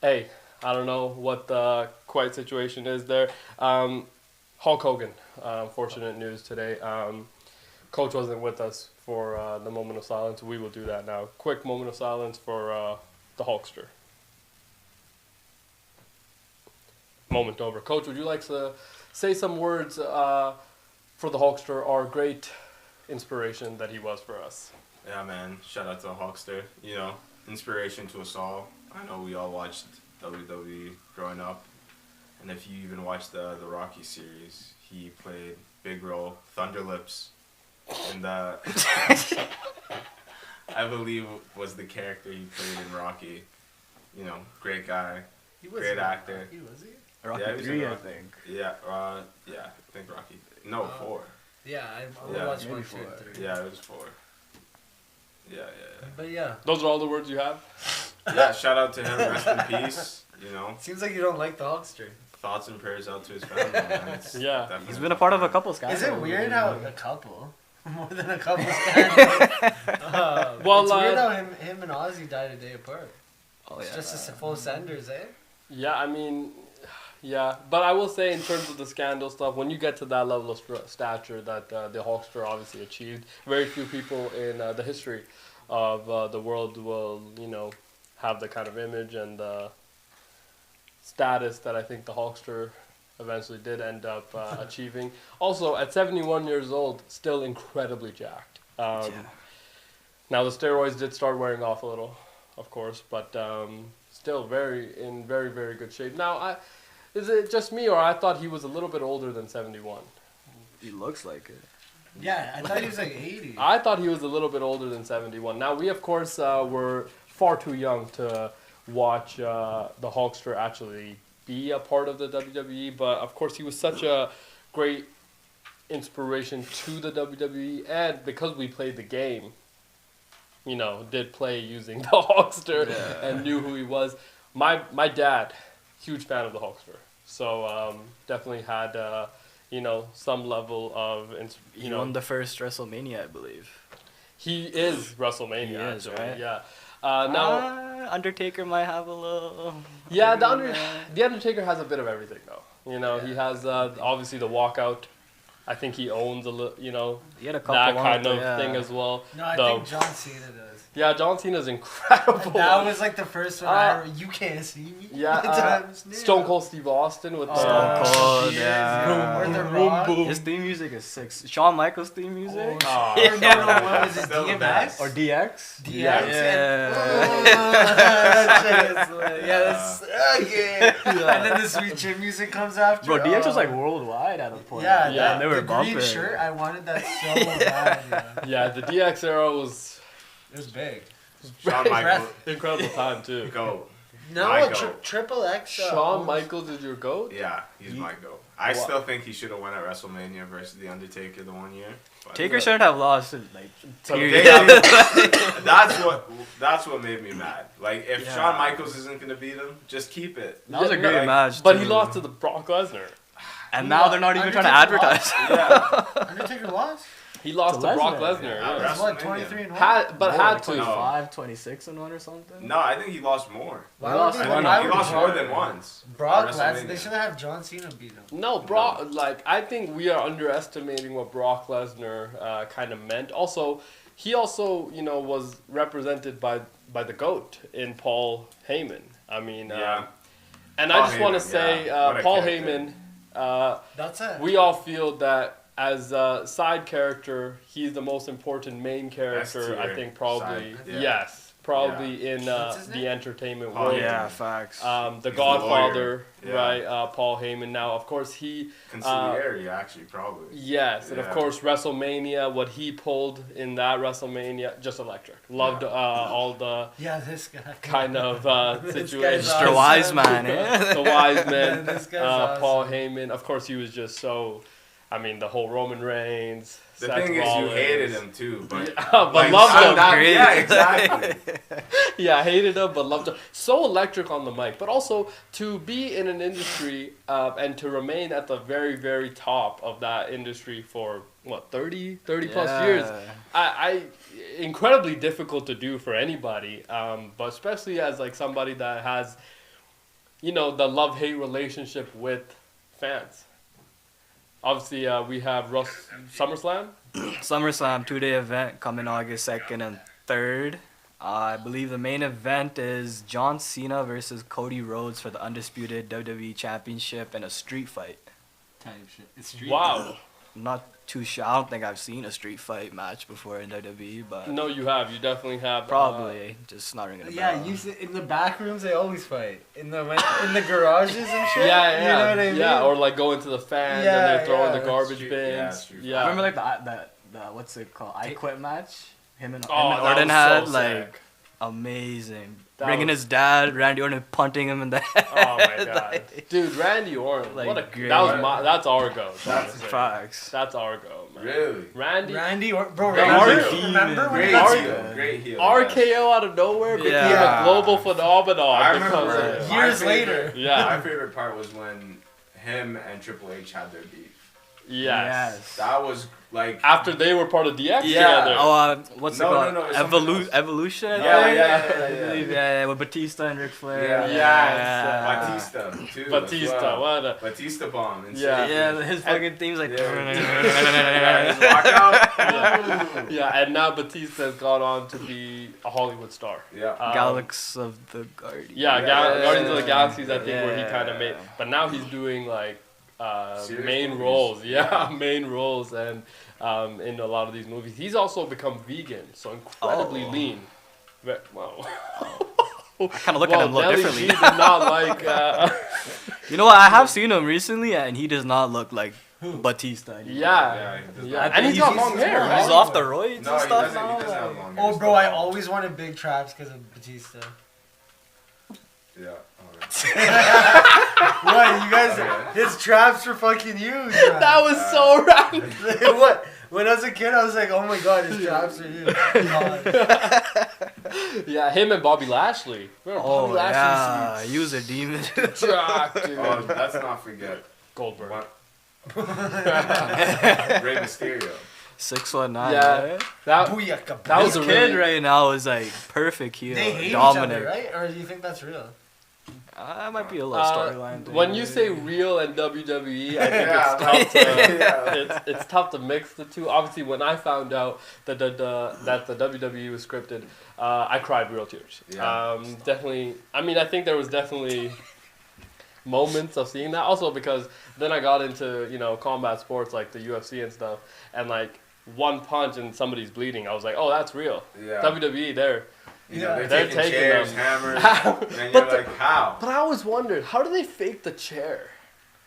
hey, I don't know what the quite situation is there. Hulk Hogan, unfortunate news today. Coach wasn't with us for the moment of silence. We will do that now. Quick moment of silence for the Hulkster. Moment over. Coach, would you like to say some words for the Hulkster, our great inspiration that he was for us? Yeah, man. Shout out to Hawkster. Inspiration to us all. I know we all watched WWE growing up. And if you even watched the Rocky series, he played big role, Thunder Lips, in the I believe was the character he played in Rocky. Great guy, great actor. Was he? Rocky Yeah, he was 3, in I Rocky. think. Yeah, I think Rocky. No, 4. Yeah, I Yeah, watched maybe 1, 2, and 3. Yeah, it was 4. Yeah. But yeah, Those are all the words you have? Yeah, shout out to him. Rest in peace. seems like you don't like the Hulkster. Thoughts and prayers out to his family. Man. It's Yeah. definitely He's been a part of a couple scandals. Is it weird how a couple, more than a couple scandals? Well, it's weird how him and Ozzy died a day apart. Oh, It's yeah. just a full senders, eh? Yeah, I mean, yeah. But I will say, in terms of the scandal stuff, when you get to that level of stature that the Hulkster obviously achieved, very few people in the history of the world will, have the kind of image and the status that I think the Hulkster eventually did end up achieving. Also, at 71 years old, still incredibly jacked. Yeah. Now, the steroids did start wearing off a little, of course, but still in very, very good shape. Now, is it just me, or I thought he was a little bit older than 71? He looks like it. Yeah, I thought he was like 80. I thought he was a little bit older than 71. Now, we, of course, were far too young to watch the Hulkster actually be a part of the WWE, but, of course, he was such a great inspiration to the WWE, and because we played the game, you know, did play using the Hulkster and knew who he was. My dad, huge fan of the Hulkster, so definitely had you know, some level of He won the first WrestleMania, I believe. He is WrestleMania. He is, actually, right? Yeah. Now, Undertaker might have a little. yeah, the Undertaker has a bit of everything though. You know, he has obviously the walkout. I think he owns a little, you know, He had a couple that kind ones, of thing as well. No, I think John Cena does. Yeah, John Cena's incredible. That was like the first one. You can't see me. Yeah, Stone Cold Steve Austin with the Stone Cold, yeah. Or the Rock. His theme music is sick. Shawn Michaels' theme music. Or no, what was it? Still the DMX? best. Or DX. DX. Yeah. That's okay. And then the Sweet Chin music comes after. Bro, DX was like worldwide at a point. Yeah, they were the bumping. green shirt, I wanted that so bad. Yeah, the DX era was It was big. Shawn Michaels. incredible time too. Go. No, My goat. Triple X. Shawn Michaels is your GOAT? Yeah, he's my goat. I still think he should have won at WrestleMania versus The Undertaker the one year. But Taker shouldn't have lost it, like, period. that's what made me mad. Like, if Shawn Michaels isn't going to beat him, just keep it. That was a great match. But too. he lost to the Brock Lesnar. And now they're not even trying to advertise. Yeah. Undertaker lost? He lost To to Brock Lesnar. Lesnar. Yeah. Yeah. What, WrestleMania. 23 and 1? Had to. 25, 26 and 1 or something. No, I think he lost more. Why He lost would one. why He would lost Brock- more than once. Brock at Lesnar, WrestleMania. they should have John Cena beat him. No, Brock. Like I think we are underestimating what Brock Lesnar kind of meant. Also, he also was represented by the GOAT in Paul Heyman. I mean, Yeah. and Paul I just want to Heyman, say, yeah. What a Paul character. Heyman. That's it. We all feel that as a side character, he's the most important main character. I tier think probably side, yeah. yes, probably in What's his the name? entertainment Paul world. Heyman. Yeah, facts. The He's the Godfather, lawyer. right? Paul Heyman. Now, of course, he Conciliary, actually, probably. yes, and of Yeah. course WrestleMania. What he pulled in that WrestleMania, just electric. Loved all the Yeah, this guy. kind of This situations. guy's Mr. awesome. Wise Man, eh? The wise man, This guy's Paul awesome. Heyman. Of course, he was just so. I mean, the whole Roman Reigns. The Seth thing Rollins. is, you hated him too, but but like, loved him. great. Yeah, exactly. Yeah, hated him, but loved him. So electric on the mic, but also to be in an industry and to remain at the very, very top of that industry for what 30 plus years. I incredibly difficult to do for anybody, but especially as like somebody that has, the love-hate relationship with fans. Obviously, we have SummerSlam. SummerSlam 2-day event coming August 2nd and 3rd. I believe the main event is John Cena versus Cody Rhodes for the undisputed WWE Championship and a street fight. Type shit. It's street. Wow. I'm not too sure. I don't think I've seen a street fight match before in WWE, but No, you have. You definitely have. probably just not ringing a bell. Yeah, in the back rooms they always fight. In the garages and shit. Yeah, You know what I mean? Yeah, or like go into the fans Yeah, and they're throwing yeah. the garbage Street- bins. street Yeah. Remember like the what's it called? I Quit match? Him and Oh, that Orton was had so like sick. amazing. That Bringing was- his dad, Randy Orton, punting him in the head. Oh my god, dude, Randy Orton, Like, what a great. that's our goat. honestly. Facts. That's our goat, man. Really? Randy, Bro, The remember when Great he got heel. Great heel. RKO out of nowhere became Yeah. a global phenomenon I because remember of it. Years later. Yeah. My favorite part was when him and Triple H had their beef. Yes. That was like. After they were part of DX Yeah. together. Oh, what's No, it called? no, it's something else. Evolution. I Yeah, think? yeah, I believe, yeah, with Batista and Ric Flair. Yeah. Yes. Batista too. Batista, as well. what a Batista bomb. And Yeah. shit. Yeah, his fucking theme's like. Yeah, his walkout. yeah, and now Batista has gone on to be a Hollywood star. Yeah. Galaxy of the Guardian. Yeah, Yeah. Guardians of the Galaxies, I think, where he kind of Yeah. made. But now he's doing like Serious main movies. roles. Yeah, Yeah. main roles, and in a lot of these movies, he's also become vegan, so incredibly Oh. lean. Wow. I kind of look at him a little Nelly differently. G did not like. You know what? I have seen him recently, and he does not look like Batista anymore. yeah, he does yeah, not. and he's got long he's hair, more right? He's off the roids No, and he stuff doesn't. now. He doesn't have like- long hair. Oh, bro, I always wanted big traps because of Batista. Yeah. What, you guys? Okay. His traps were fucking huge. Man. That was so random. What? When I was a kid, I was like, oh my god, his traps are huge. Yeah, him and Bobby Lashley. Remember Bobby Oh yeah, Lashley he was a demon. track, dude. Oh, let's not forget Goldberg. what Rey Mysterio. 6'9". Yeah. Right? That Booyaka. That was This a kid really- right now is like perfect heel. They hate Dominic. each other, right? Or do you think that's real? That might be a little storyline. thing. when you say real and WWE, I think Yeah, it's tough to yeah. it's tough to mix the two. Obviously, when I found out that the WWE was scripted, I cried real tears. Yeah. Definitely. I mean, I think there was definitely moments of seeing that. Also, because then I got into combat sports like the UFC and stuff, and like one punch and somebody's bleeding. I was like, oh, that's real. Yeah. WWE, they're. You know, They're they're taking taking chairs, them. hammers, and But you're like, how? But I always wondered, how do they fake the chair?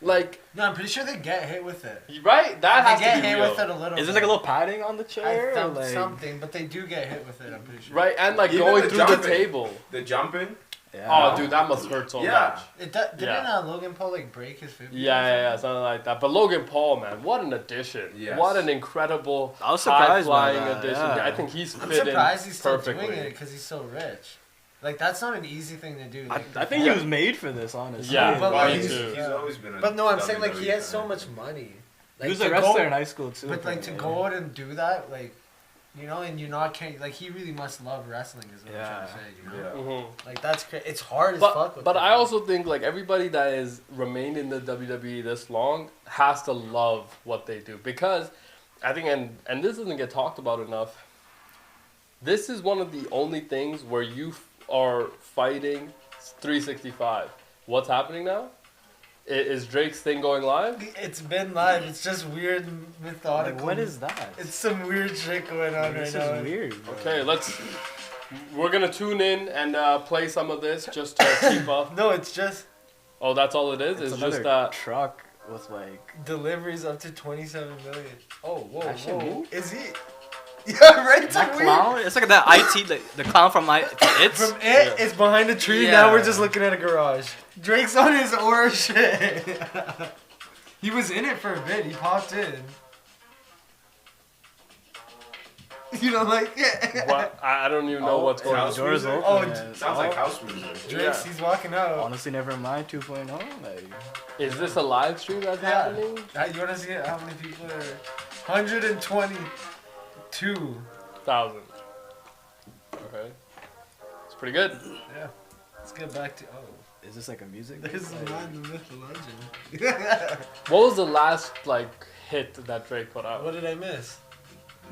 Like, No, I'm pretty sure they get hit with it. right? That has They get to be hit real. with it a little Is bit. it like a little padding on the I chair? or found like... something, but they do get hit with it, I'm pretty sure. Right, and like Even going the through the jumping. table. The jumping? Oh, dude, that must hurt so Yeah. much. Didn't Yeah. Logan Paul like break his fibula? Yeah, something like that. But Logan Paul, man, what an addition! Yes. What an incredible I was surprised by high-flying that, addition. yeah. I think he's I'm fit in surprised he's still perfectly. doing it because he's so rich. Like that's not an easy thing to do. I, Like, I think he was made for this, honestly. Yeah, but Well, me he's, too. he's always been a But no, I'm saying like WWE he has so fan. much money. Like, He was to a wrestler go- in high school too. But like to apparently. go out and do that, like, and you're not like he really must love wrestling, is what I'm trying to say. Yeah. Mhm. Like that's it's hard as fuck. But With I that. also think like everybody that has remained in the WWE this long has to love what they do, because I think and this doesn't get talked about enough. This is one of the only things where you are fighting 365. What's happening now? Is Drake's thing going live? It's been live. It's just weird and methodical. Like, what is that? It's some weird shit going on This right now. is weird. Bro. Okay, we're gonna tune in and play some of this just to keep up. No, it's just Oh, that's all it is. It's It's another just that. truck with like. deliveries up to 27 million. Oh, whoa, That shit whoa. moved? Is he? Yeah, right. It's That weird. clown? It's like that IT, the clown from It's. From it, it's behind a tree. Yeah. Now we're just looking at a garage. Drake's on his aura shit. He was in it for a bit. He popped in. You don't like it? What? I don't even know what's going on. House Doors music? open. Oh, yeah. Sounds like house music. Drake's, he's walking out. Honestly, never mind 2.0. Like, Is this a live stream that's Yeah. happening? You want to see how many people are? 122. 1,000. Okay. It's pretty good. Yeah. Let's get back to. Oh. is this like a music? There's the Like, man, the myth, the legend. What was the last hit that Drake put out? What did I miss?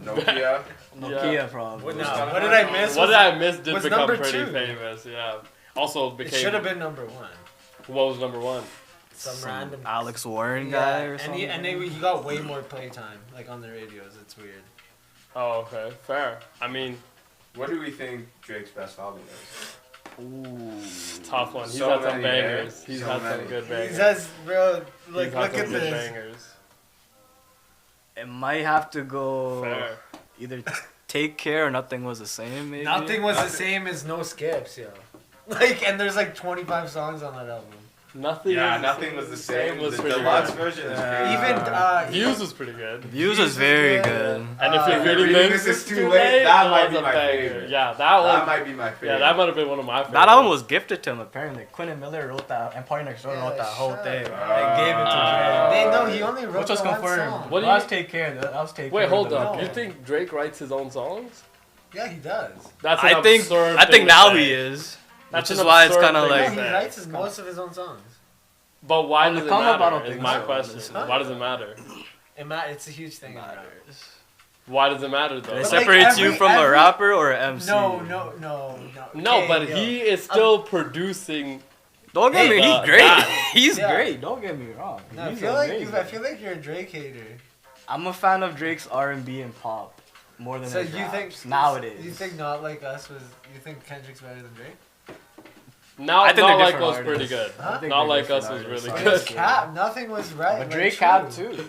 Nokia. Nokia Yeah. probably. What, Was no, that what did one? I miss? What did I miss did was become number pretty 2. famous, yeah. Also It became. should have been number 1. What was number 1? Some Some random Alex Warren guy or and something. he got way more playtime, like on the radios. It's weird. Oh, okay. Fair. I mean, What do we think Drake's best album is? tough one. He's So had some many, bangers. eh? He's So had some many. good He bangers. says, bro, like He's had look some at good this. bangers. It might have to go Fair. either Take Care or Nothing Was the Same. Maybe. Nothing was the same as No Skips, yo. Like, and there's like 25 songs on that album. Nothing. Yeah, was nothing was the same. was The pretty deluxe good. version is Yeah. crazy. Even Views was pretty good. Views Views was is very good. good. And if you're If reading Reading this, This is Is Too Late, that might be was a my banger. favorite. Yeah, that That one. might be my favorite. Yeah, that might have been one of my favorites. That album was gifted to him apparently. Quentin Miller wrote that, and Party Next Door Yeah, wrote that whole shut thing. up. They gave it to They Drake. know he only wrote Which was the one confirmed. song. What do That you- was Take Care. That was Take Care. Wait, hold up. No. You think Drake writes his own songs? Yeah, he does. That's an I think absurd I thing think to now say. he is. That's Which an is why it's absurd kind of thing to Yeah, like he say. writes most of his own songs. But why On the does it come up, I matter? don't Is think my so, question. honestly. Why does it matter? It's a huge thing. in rap. matters. Why does it matter though? It But, like, separates you every- from a every- rapper or an MC. No. No, Okay, but yo. he is still producing. Don't get Hey, me. He's that- great. He's Yeah. great. Don't get me wrong. No, I He's feel amazing. like you're a Drake hater. I'm a fan of Drake's R&B and pop more than So his you raps think nowadays. You think Not Like Us was? You think Kendrick's better than Drake? Now, I think Not they're Like different was pretty artists. good. Huh? I think Not they're Like Us different was really artists. good. Cap, nothing was right. But like, Drake true. cap too.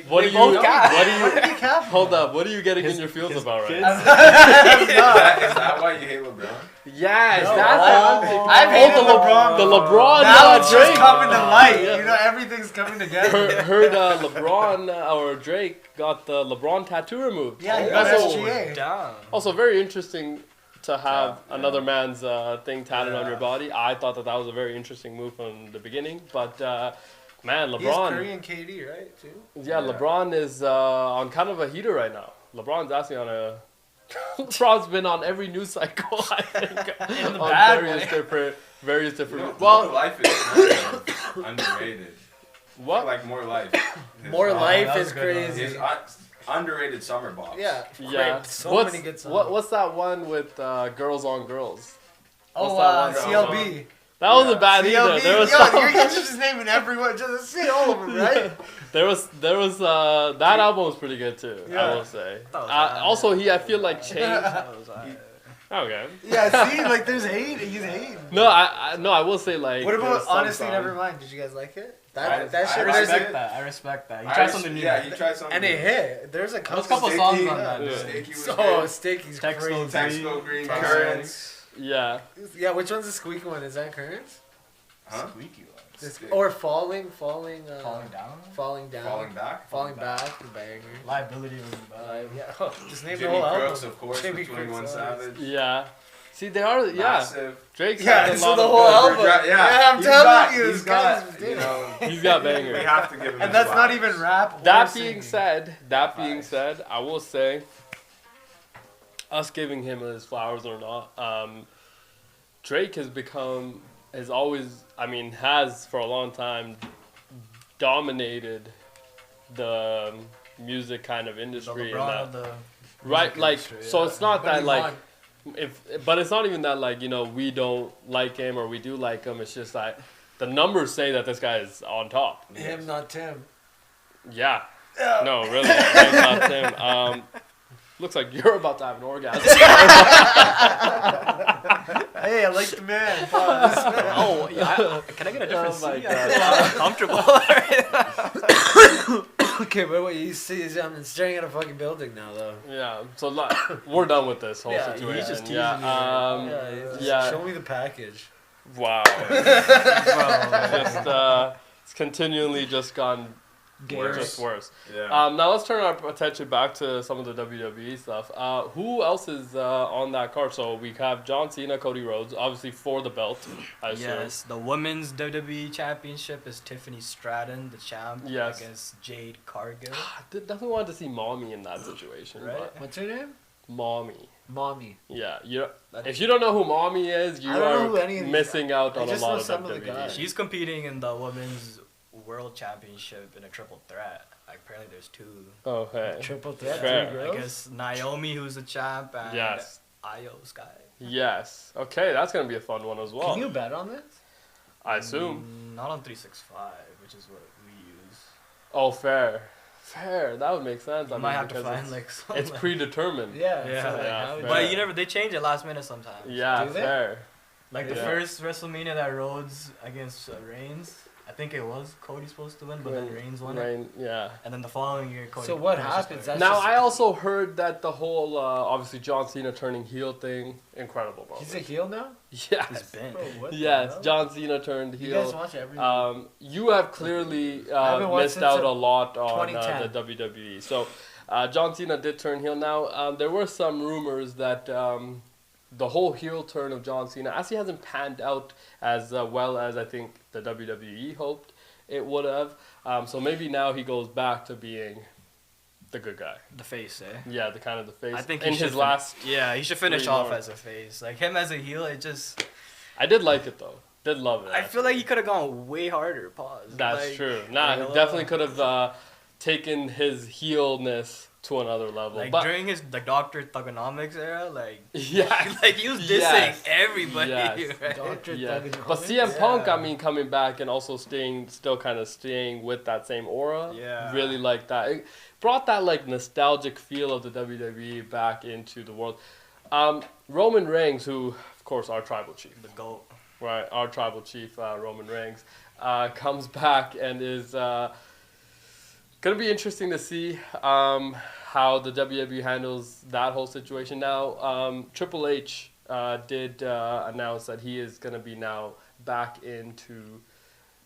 What do They you? both cap. What do you? What did he cap? Hold up. What are you getting in His- your feels his about right kids? now? Is that why you hate LeBron? Yes, No, that's I've hated LeBron. the LeBron. Now it's Drake. just coming to light. Yeah. You know, everything's coming together. Heard LeBron or Drake got the LeBron tattoo removed. Yeah, he got also, SGA. Damn. also very interesting to have Yeah. another man's thing tatted on Yeah. your body. I thought that was a very interesting move from the beginning, but man, He has LeBron. Korean KD, right? Too. Yeah, Yeah. LeBron is on kind of a heater right now. LeBron's actually on a. LeBron's been on every news cycle, I think, In the on bad various different. You know, more well, life is kind of underrated. what? Like more life. More life that was is a good one. crazy. His underrated summer box. Yeah. Yeah. Great. So what's, many good songs. What's that one with girls on girls? Oh, What's that one? CLB. That wasn't Yeah. bad either. CLB. There was Yo, you're just naming everyone. Just say all of them, right? there was that album was pretty good too. I Yeah. will say. That was bad. Also, I feel like changed. That was alright. Okay. Yeah, see, like there's hate. He's hating. No, I will say like. What there about was some Honestly song- Never Mind? Did you guys like it? I That shit. respect There's it. a, that. I respect that. He I tried res- something new. Yeah, he tried something. and it new. hit. There's a There's couple a couple Sticky, songs yeah. on that. Yeah. dude. Sticky was Oh, good. Stakey's Text crazy. Go Texco Green Texco. Currents. Yeah. Yeah, which one's the squeaky one? Is that Currents? Huh? Squeaky one. This, or Falling Falling down. Falling Down. Falling back. Falling Back, the banger. Liability was bad. Yeah, just name Jimmy the whole Crooks, album. of course, Jimmy with 21 Crooks, Savage. Yeah. See, they are. Yeah. Massive. Drake's Yeah, had a so lot the of whole good- album. Yeah, I'm he's telling got- you, he's this guy's got, ridiculous. He's got We bangers. have to give him. And his that's not flowers. even rap. That or being singing. said, I will say, us giving him his flowers or not, Drake has for a long time dominated the music kind of The industry. and LeBron that- of the right, music like, industry, so yeah. it's not But that he like, won. but it's not even that like, we don't like him or we do like him. It's just that the numbers say that this guy is on top. Him, not Tim. Yeah. No, really. Thanks, not Tim. Looks like you're about to have an orgasm. Hey, I like the man. Pause. Oh, yeah. Can I get a different Oh my seat? I feel uncomfortable. Okay, but what you see is I'm staring at a fucking building now, though. Yeah, so we're done with this whole Yeah, he's situation. just teasing yeah, you. yeah. Show me the package. Wow. It's continually just gone just worse. Yeah. Now let's turn our attention back to some of the WWE stuff. Who else is on that card? So we have John Cena, Cody Rhodes, obviously for the belt. I assume. Yes, the women's WWE championship is Tiffany Stratton, the champ, Yes. against Jade Cargill. I definitely wanted to see Mommy in that situation, Right. but What's her name? Mommy. Mommy. Yeah, if you don't know who Mommy is, you I don't know who are any of these missing out I on a just lot know of some of the WWE. guys. She's competing in the women's world championship in a triple threat. Like, apparently there's two. Oh, hey. Triple threat. Fair. Two I girls? guess Naomi, who's the champ, and Yes. Io Sky. Yes. Okay, that's going to be a fun one as well. Can you bet on this? I assume. Not on 365, which is what we use. Oh, fair. Fair. That would make sense. I I might mean, have to because find like some. it's predetermined. Yeah. Yeah. So, like, Yeah, how would fair. But you never. They change it last minute sometimes. Yeah, Do they? fair. Like the Yeah. first WrestleMania that Rhodes against Reigns, I think it was Cody supposed to win, but then Reigns won it. Reign, yeah. And then the following year, Cody. So what finished happens? third. That's Now, just- I also heard that the whole, obviously, John Cena turning heel thing, incredible moment. He's a heel now? He's Yes. been. Bro, what the Yes, hell? John Cena turned You guys heel. watch everything. You have clearly I haven't watched missed since out a lot on 2010. the WWE. So, John Cena did turn heel. Now, there were some rumors that the whole heel turn of John Cena actually hasn't panned out as well as I think the WWE hoped it would have. So maybe now he goes back to being the good guy. The face, eh? Yeah, the kind of the face. I think in he should his last. Yeah, he should finish three off more. as a face. Like him as a heel, it just. I did like it though. Did love it. I feel like he could have gone way harder. Pause. That's Like, true. Nah, he definitely could have taken his heelness to another level. Like but during his Dr. Thugonomics era, like yeah, like he was dissing Yes. everybody. Yes. Right? Dr. yeah. Thugonomics? But CM Punk, Yeah. I mean, coming back and also still kind of staying with that same aura. Yeah. Really like that. It brought that like nostalgic feel of the WWE back into the world. Roman Reigns, who of course our tribal chief. The GOAT. right, our tribal chief, Roman Reigns, comes back and is going to be interesting to see how the WWE handles that whole situation. Now, Triple H did announce that he is going to be now back into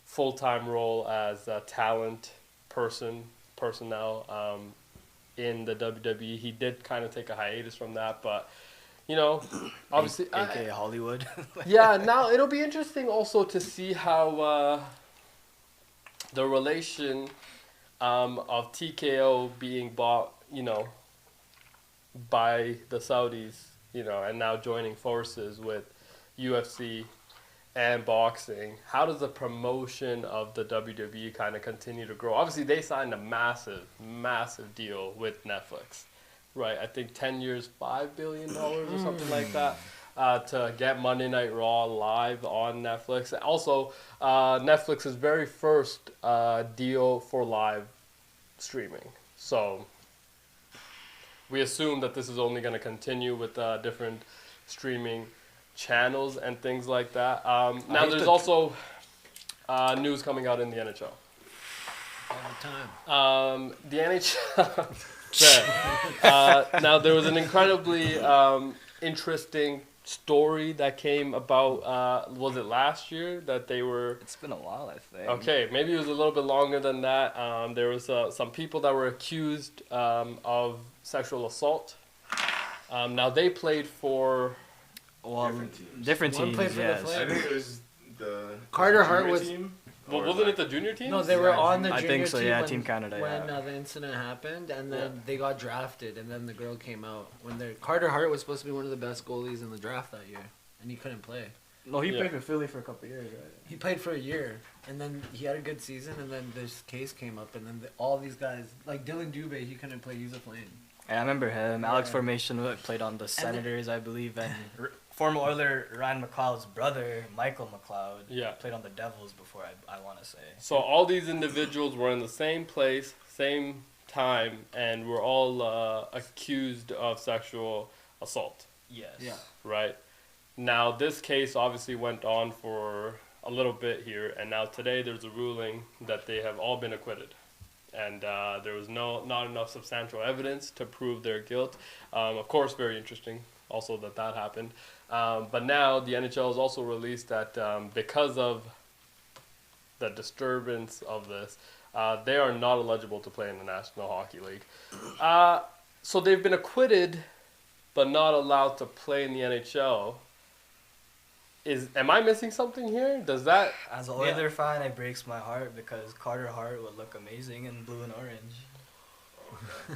full-time role as a talent personnel in the WWE. He did kind of take a hiatus from that, but obviously, AKA Hollywood. yeah. Now it'll be interesting also to see how the relation of TKO being bought, by the Saudis, and now joining forces with UFC and boxing. How does the promotion of the WWE kind of continue to grow? Obviously, they signed a massive, massive deal with Netflix, right? I think 10 years, $5 billion or something like that, to get Monday Night Raw live on Netflix. Also, Netflix's very first deal for live streaming. So we assume that this is only going to continue with different streaming channels and things like that. Now there's also news coming out in the NHL. All the time. The NHL. Now there was an incredibly interesting story that came about. Was it last year that they were? It's been a while, I think. Okay, maybe it was a little bit longer than that. There was some people that were accused of sexual assault. Now they played for. Well, Different different One teams, played for the yes. Flames. I think it was the Carter junior Hart was- team, Well, or wasn't like- it the junior team? No, they were on the I junior think so, team yeah, when, Team Canada, when yeah. the incident happened, and then Yeah. they got drafted, and then the girl came out. Carter Hart was supposed to be one of the best goalies in the draft that year, and he couldn't play. No, he Yeah. played for Philly for a couple years, right? He played for a year, and then he had a good season, and then this case came up, and then all these guys, like Dylan Dubé, he couldn't play. He was a Flame. And I remember him. Alex Yeah. Formation played on the Senators, I believe, and former Oiler Ryan McLeod's brother, Michael McLeod, Yeah. played on the Devils before, I want to say. So all these individuals were in the same place, same time, and were all accused of sexual assault, Yes. Yeah. right? Now, this case obviously went on for a little bit here, and now today there's a ruling that they have all been acquitted. And there was not enough substantial evidence to prove their guilt. Of course, very interesting also that happened. But now the NHL has also released that because of the disturbance of this, they are not eligible to play in the National Hockey League. So they've been acquitted, but not allowed to play in the NHL. Am I missing something here? Does that? As an Oiler fan, it breaks my heart because Carter Hart would look amazing in blue and orange.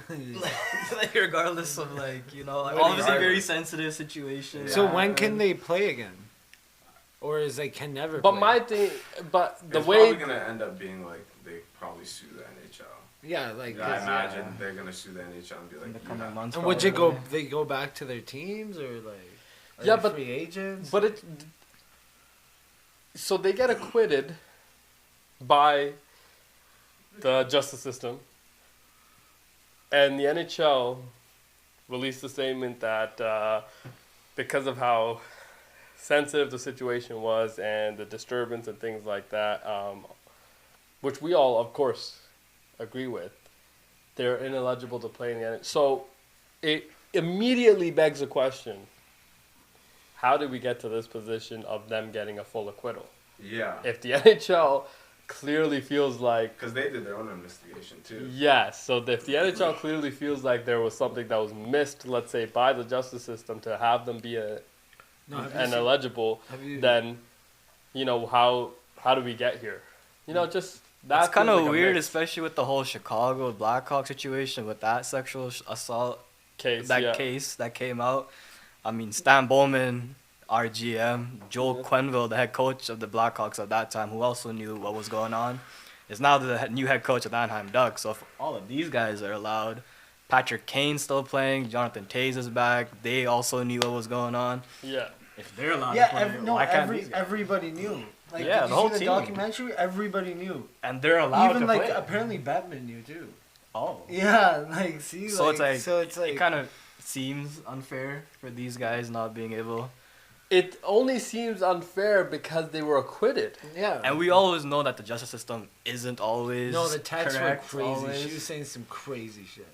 Like, regardless of obviously very sensitive situation. So when can they play again? Or is they can never But play? my thing, but the It's way probably gonna end up being like they probably sue the NHL. Yeah, like... I 'cause, imagine they're gonna sue the NHL and be like, in the "You coming have-" months. And would probably. they go back to their teams, or like... Are Yeah, they but- free agents? But it. So they get acquitted by the justice system, and the NHL released a statement that because of how sensitive the situation was and the disturbance and things like that, which we all, of course, agree with, they're ineligible to play in the NHL. So it immediately begs a question. How did we get to this position of them getting a full acquittal? Yeah, If the NHL clearly feels like, because they did their own investigation too. yes, so if the NHL clearly feels like there was something that was missed, let's say, by the justice system to have them be No, have you an seen- eligible, have you- then, how do we get here? Just That's kind feels of like a weird, mix especially with the whole Chicago Blackhawks situation with that sexual assault case. case that came out. I mean, Stan Bowman, our GM, Joel Quenneville, the head coach of the Blackhawks at that time, who also knew what was going on, is now the new head coach of the Anaheim Ducks. So if all of these guys are allowed, Patrick Kane's still playing, Jonathan Toews is back. They also knew what was going on. Yeah. If they're allowed Yeah, to play, why can't these guys? everybody knew. Like, Yeah, did the you whole see the team. documentary? Everybody knew. And they're allowed Even to like play. apparently Batman knew too. Oh. Yeah, like see, So like, it's like so it's like it kind of seems unfair for these guys not being able it only seems unfair because they were acquitted. Yeah. And we always know that the justice system isn't always No, the texts were correct, crazy. always. She was saying some crazy shit.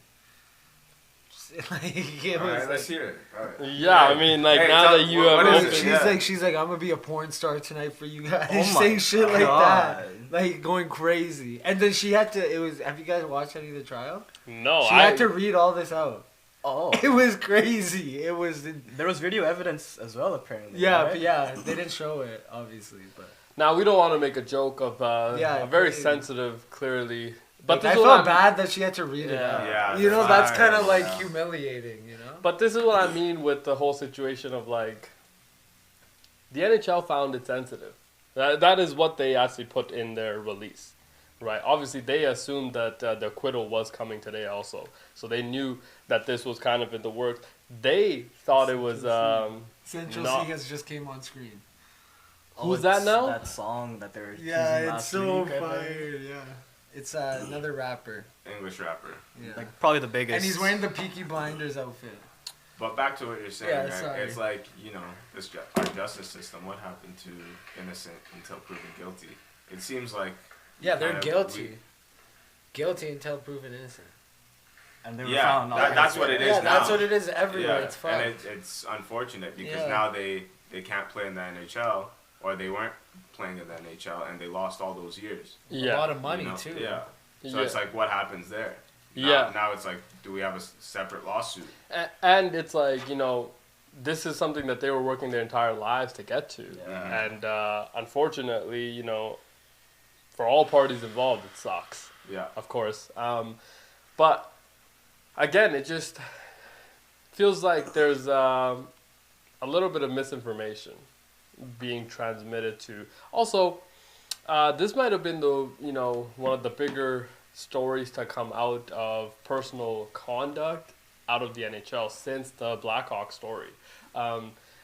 Like, it All was right, let's like, hear it. All right. Yeah, I mean, like Hey, now tell- that you what have is it? opened, she's like, I'm gonna be a porn star tonight for you guys. Oh my saying shit like God. that, like going crazy. And then she had to. It was. Have you guys watched any of the trial? no, She I had to read all this out. Oh, It was crazy. It was. there was video evidence as well, apparently. Yeah, right? but yeah. They didn't show it, obviously, but. now we don't want to make a joke of Yeah, a very crazy. sensitive, clearly. But Like, this I is what felt bad that she had to read it Yeah. out. Yeah, You know, that's fine, kind of like yeah. humiliating. You know. But this is what I mean with the whole situation of like, the NHL found it sensitive. That is what they actually put in their release, right? Obviously, they assumed that the acquittal was coming today also, so they knew that this was kind of in the works. They thought it was. Central not- Seagulls just came on screen. Who's that it's now? That song that they were Yeah, teasing it's last so week, I think. fire. Yeah, it's another rapper. English rapper. Yeah, Like probably the biggest. and he's wearing the Peaky Blinders outfit. But back to what you're saying, Yeah, right? sorry. It's like, you know, our justice system, what happened to innocent until proven guilty? It seems like... Yeah, they're kind of guilty. Guilty until proven innocent. and they were Yeah, found not that's guilty. what it is Yeah, that's now. what it is everywhere. Yeah, It's fun. and it's unfortunate because Yeah. now they can't play in the NHL, or they weren't playing in the NHL, and they lost all those years. Yeah, A lot of money you know? too. Yeah. So yeah. it's like, what happens there? Yeah. Now it's like, do we have a separate lawsuit? And it's like, you know, this is something that they were working their entire lives to get to. Yeah. And unfortunately, you know, for all parties involved, it sucks, Yeah. of course. But again, it just feels like there's a little bit of misinformation being transmitted to. Also, this might have been one of the bigger stories to come out of personal conduct out of the NHL since the Blackhawks story.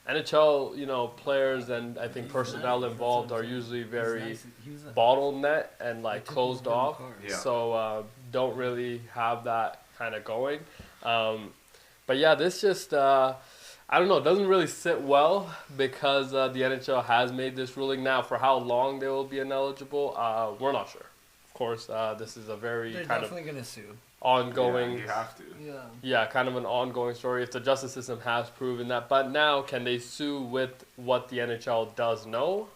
NHL, players and I think personnel involved are usually very bottleneck and like closed off. Yeah. So don't really have that kind of going. But yeah, this just I don't know, it doesn't really sit well because the NHL has made this ruling. Now, for how long they will be ineligible, we're not sure. Of course, this is a very They're kind of definitely gonna sue. ongoing, Yeah, you have to. Yeah. kind of an ongoing story. If the justice system has proven that, but now can they sue with what the NHL does know?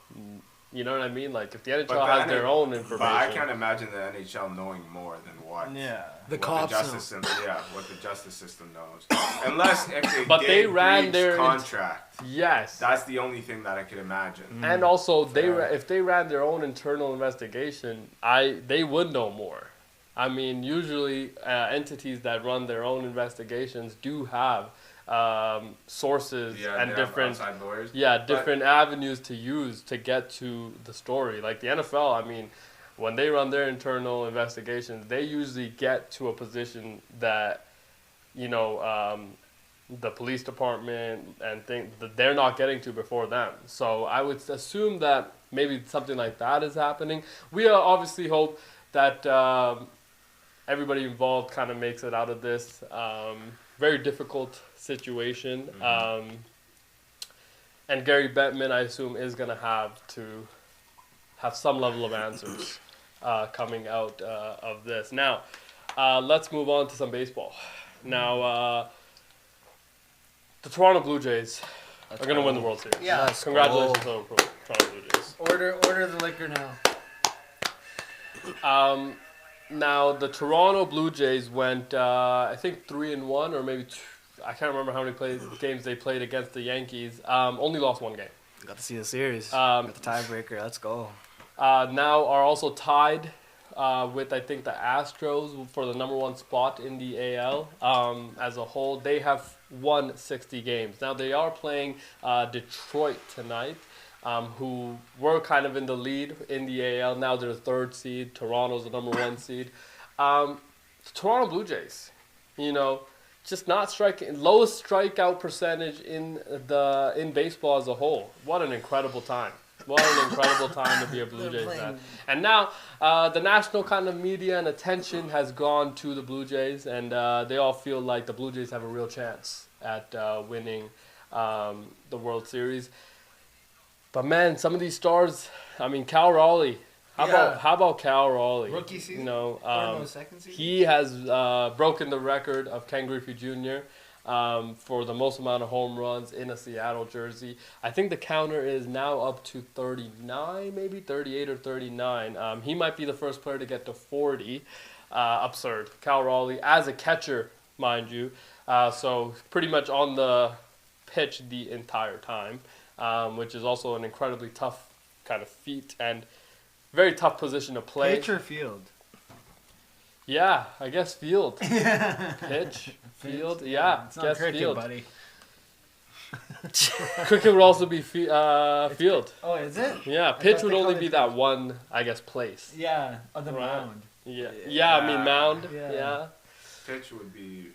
You know what I mean? Like if the NHL But the has their own But I information. can't imagine the NHL knowing more than what. Yeah. The what cops the justice know. system, what the justice system knows. Unless if they But they did ran breach their contract. Yes. That's the only thing that I could imagine. And also, Fair. if they ran their own internal investigation, they would know more. I mean, usually entities that run their own investigations do have sources Yeah, and they have different outside lawyers. different avenues to use to get to the story. Like the NFL, I mean, when they run their internal investigations, they usually get to a position that, the police department and things that they're not getting to before them. So I would assume that maybe something like that is happening. We obviously hope that everybody involved kind of makes it out of this very difficult situation. And Gary Bettman, I assume, is going to have some level of answers coming out of this. Now, let's move on to some baseball. Now, the Toronto Blue Jays are going to win the World Series. Yeah. Let's Congratulations go. to the Toronto Blue Jays. Order the liquor now. Now, the Toronto Blue Jays went, I think, 3-1 or maybe two. I can't remember how many games they played against the Yankees. Only lost one game. Got to see the series. Um, Got the tiebreaker. Let's go. Now are also tied with, I think, the Astros for the number one spot in the AL as a whole. They have won 60 games. Now, they are playing Detroit tonight, who were kind of in the lead in the AL. Now they're the third seed. Toronto's the number one seed. The Toronto Blue Jays, just not striking, lowest strikeout percentage in baseball as a whole. What an incredible time. What an incredible time to be a Blue Jays fan. And now the national kind of media and attention has gone to the Blue Jays, and they all feel like the Blue Jays have a real chance at winning the World Series. But man, some of these stars. I mean, Cal Raleigh. How about Cal Raleigh? Rookie season? You know, Or no, second season? he has broken the record of Ken Griffey Jr. For the most amount of home runs in a Seattle jersey. I think the counter is now up to 39, maybe 38 or 39. He might be the first player to get to 40. Absurd. Cal Raleigh as a catcher, mind you. So pretty much on the pitch the entire time, which is also an incredibly tough kind of feat and very tough position to play. Pitch or field? Yeah, I guess field. Pitch, field, yeah, It's not guess cricket, field. buddy. Cricket would also be field. Oh, is it? Yeah, I pitch thought would they only called it be that one, I guess, place. Yeah, on the Right. mound. Yeah, I mean mound. Yeah. Yeah, Pitch would be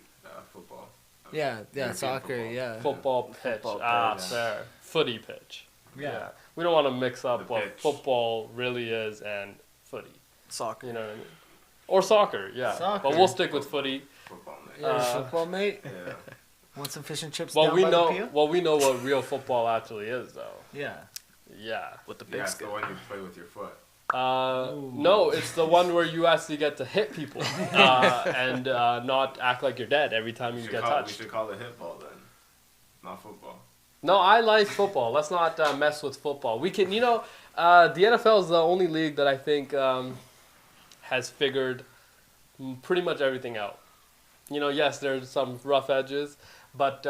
football. Yeah, European soccer, football. yeah. football pitch. Football Ah, pitch. fair. Footy pitch. Yeah. We don't want to mix up The what pitch. football really is and footy. Soccer. You know what I mean? Or soccer, yeah. Soccer. But we'll stick with footy. Football, mate. You're a Uh, football mate? Yeah. Want some fish and chips Well, down we by know. the pier? Well, we know what real football actually is, though. Yeah. Yeah. With the Yeah, big it's the stick. one you play with your foot. No, it's the one where you actually get to hit people and not act like you're dead every time you We get we touched. should call it hit ball then, not football. No, I like football. Let's not mess with football. We can, the NFL is the only league that I think has figured pretty much everything out. Yes, there's some rough edges, but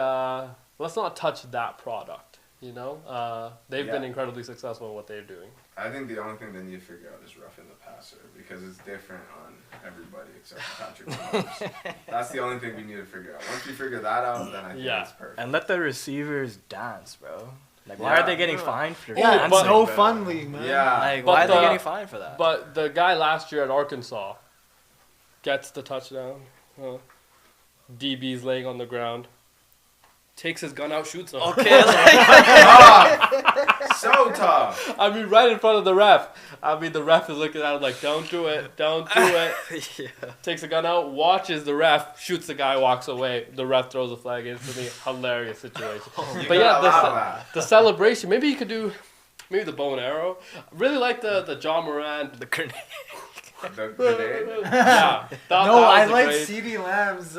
let's not touch that product. They've been Yeah. incredibly successful in what they're doing. I think the only thing they need to figure out is roughing the passer because it's different on everybody except Patrick Mahomes. That's the only thing we need to figure out. Once we figure that out, then I think Yeah. it's perfect. And let the receivers dance, bro. Like, why Yeah. are they getting fined for Yeah, dancing? it's no bro. fun league, man. Yeah. Like, But why are they the- getting fined for that? But the guy last year at Arkansas gets the touchdown. DB's laying on the ground. Takes his gun out, shoots him. Okay, like, So tough. I mean, right in front of the ref. I mean, the ref is looking at him like, don't do it, don't do it. yeah. Takes the gun out, watches the ref, shoots the guy, walks away. The ref throws a flag instantly. Hilarious situation. You But yeah, gotta allow that. the celebration, maybe you could do maybe the bow and arrow. Really like the John Moran. The grenade. The grenade. Yeah. No, I was like great. CeeDee Lamb's,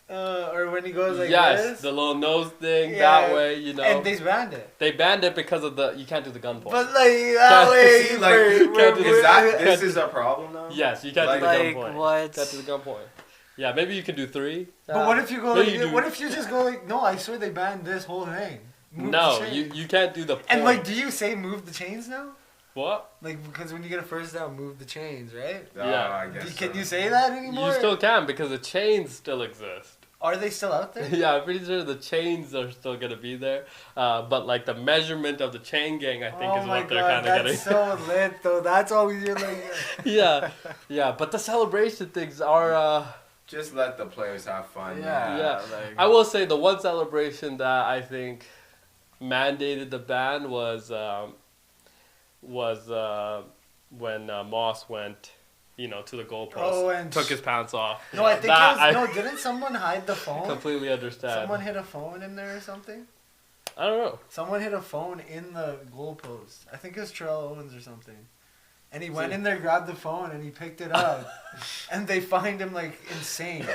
or when he goes like yes, this. the little nose thing Yeah, that way, And they banned it. They banned it because of you can't do the gun point. But like that way, See, like, can't do is that Yeah. this is a problem now? yes, you can't do the Like, gun point. what? Can't do the gun point. Yeah, maybe you can do 3. But what if you go? maybe Like, you do- what if you just go like? No, I swear they banned this whole thing. Move No, the chain. you can't do the point. And like, do you say move the chains now? What? Like, because when you get a first down, move the chains, right? Yeah. I guess Can so. you say that anymore? You still can because the chains still exist. Are they still out there? Yeah, I'm pretty sure the chains are still gonna be there. But like the measurement of the chain gang, I think Oh is my what they're god, kind of getting. that's so lit though. That's always you're like. yeah. But the celebration things are. Just let the players have fun. Yeah. Yeah. Like, I will say the one celebration that I think mandated the ban was when Moss went, to the goalpost, Oh, and took his pants off. No, I think That it was, no. Didn't someone hide the phone? completely understand. Someone hit a phone in there or something. I don't know. Someone hit a phone in the goalpost. I think it was Terrell Owens or something. And he went in there, grabbed the phone, and he picked it up. And they fined him like insane.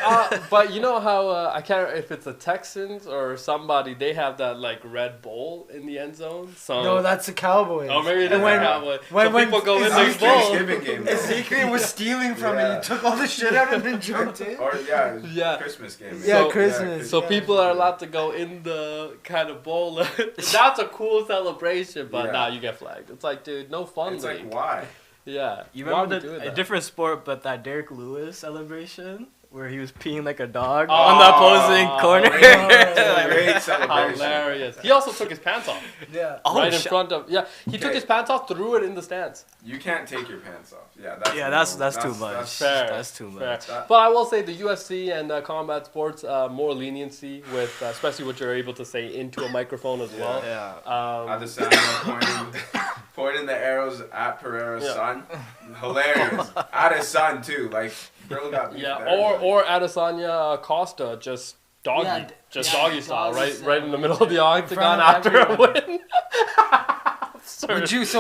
But you know how I can't if it's the Texans or somebody, they have that like red bowl in the end zone. So No, that's the Cowboys. oh, maybe it is And when- the Cowboy. when- So when people go in it's the Easter bowl. Thanksgiving game. though. Ezekiel was stealing from Yeah. it. He took all the shit out and then jumped in. Or yeah, it was Yeah. Christmas game. Yeah, So- Christmas. So yeah. people are allowed to go in the kind of bowl. That's a cool celebration, but Yeah. nah, you get flagged. It's like, dude, no fun. It's league. like why? Yeah. you Why remember would we do a that? different sport, but that Derek Lewis celebration where he was peeing like a dog Oh, on the opposing corner? Great celebration. Hilarious. He also took his pants off. Yeah. Oh, right in shit. front of. Yeah, he took Okay. his pants off, threw it in the stands. You can't take your pants off. Yeah, that's Yeah, that's too much. That's, Fair. That's too Fair. much. That- But I will say the UFC and combat sports more leniency with especially what you're able to say into a microphone as well. Yeah. Adesanya pointing the arrows at Pereira's Yeah. son. Hilarious. At his son too. Like girl got beat Yeah, there. or Adesanya Costa just doggy, Yeah, just yeah, doggy style, doggy right, style. right in the middle of the octagon of after a everyone. win. Absurd.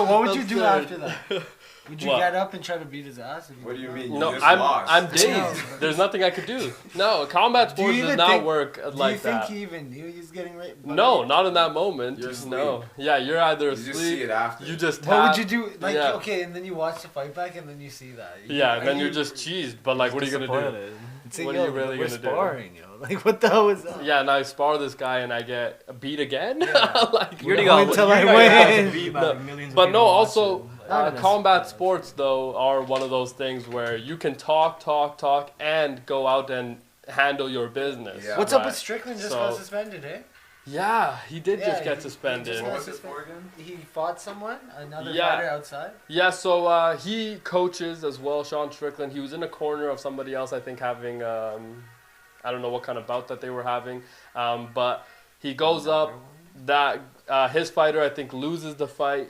What would you do Absurd. after that? Would you What? get up and try to beat his ass? If What do you did mean? that? No, You just I'm lost. I'm No. dazed. There's nothing I could do. No, combat Do you sports does even not think- work Do like you think that. he even knew he was getting raped? No, not in that moment. You're asleep. No. Yeah, you're either You asleep. just see it after. You just What would tap. you do? Like, Yeah. okay, and then you watch the fight back, and then you see that. Yeah, and then Are you're just cheesed. But like, what are you gonna do? Disappointed. It's like, what are yo, you really we're gonna do? sparring, yo. Like, what the hell was that? Yeah, and I spar this guy and I get beat again. Yeah. Like, You already Go got until you I already got win. beat by No, millions of but people no, watching. also Not in a combat sport. sports though are one of those things where you can talk, and go out and handle your business. Yeah. What's up right? with Strickland? Just So- got suspended, eh? Yeah, he did Yeah, just get he suspended. just What got was it suspended. for again? He fought someone, another Yeah. fighter outside. Yeah, so he coaches as well, Sean Strickland. He was in a corner of somebody else, I think, having, I don't know what kind of bout that they were having. But he goes up, that his fighter, I think, loses the fight,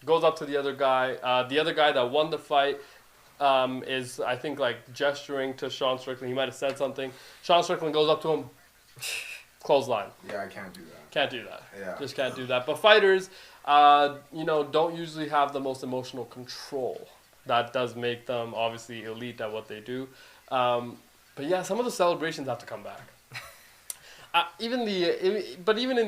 goes up to the other guy. The other guy that won the fight is, I think, like, gesturing to Sean Strickland. He might have said something. Sean Strickland goes up to him, clothesline. Yeah, I can't do that. Can't do that. Yeah. Just can't do that. But fighters, don't usually have the most emotional control. That does make them obviously elite at what they do. But yeah, some of the celebrations have to come back. Even in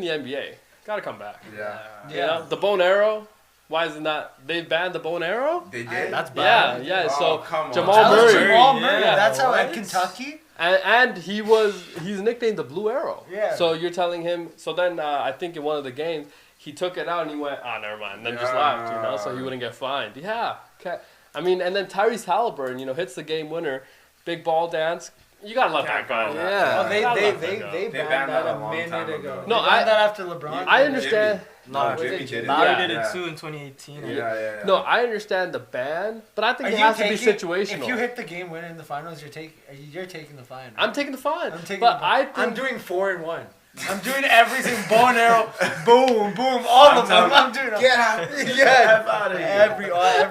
the NBA, gotta come back. Yeah. You know? The bow and arrow. Why isn't that? They banned the bow and arrow. They did. That's Yeah, bad. yeah. Oh, so come on. Jamal That was Murray. Jamal Murray. Yeah. That's how at What? Kentucky. And he's nicknamed the Blue Arrow. Yeah. So you're telling him. So then I think in one of the games he took it out and he went, never mind. And then just left, so he wouldn't get fined. Yeah. Okay. I mean, and then Tyrese Halliburton, hits the game winner, big ball dance. You gotta let that Can't go. go that. Yeah. Oh, they Gotta they let that they, go. they They banned banned that that a a long minute time ago. ago. No, They banned I- that after LeBron. I did it. understand. No, Was Jimmy it did it. Lowry Yeah. did it Yeah. too in 2018. Yeah. No, I understand the ban, but I think Are it you has to be taking- situational. If you hit the game winner in the finals, you're taking the fine. Right? I'm taking the fine. I'm taking but the I fine. think I'm doing 4-1. I'm doing everything. Bow and arrow, boom, boom, all of them. I'm doing them. Get out. Yeah, out of here.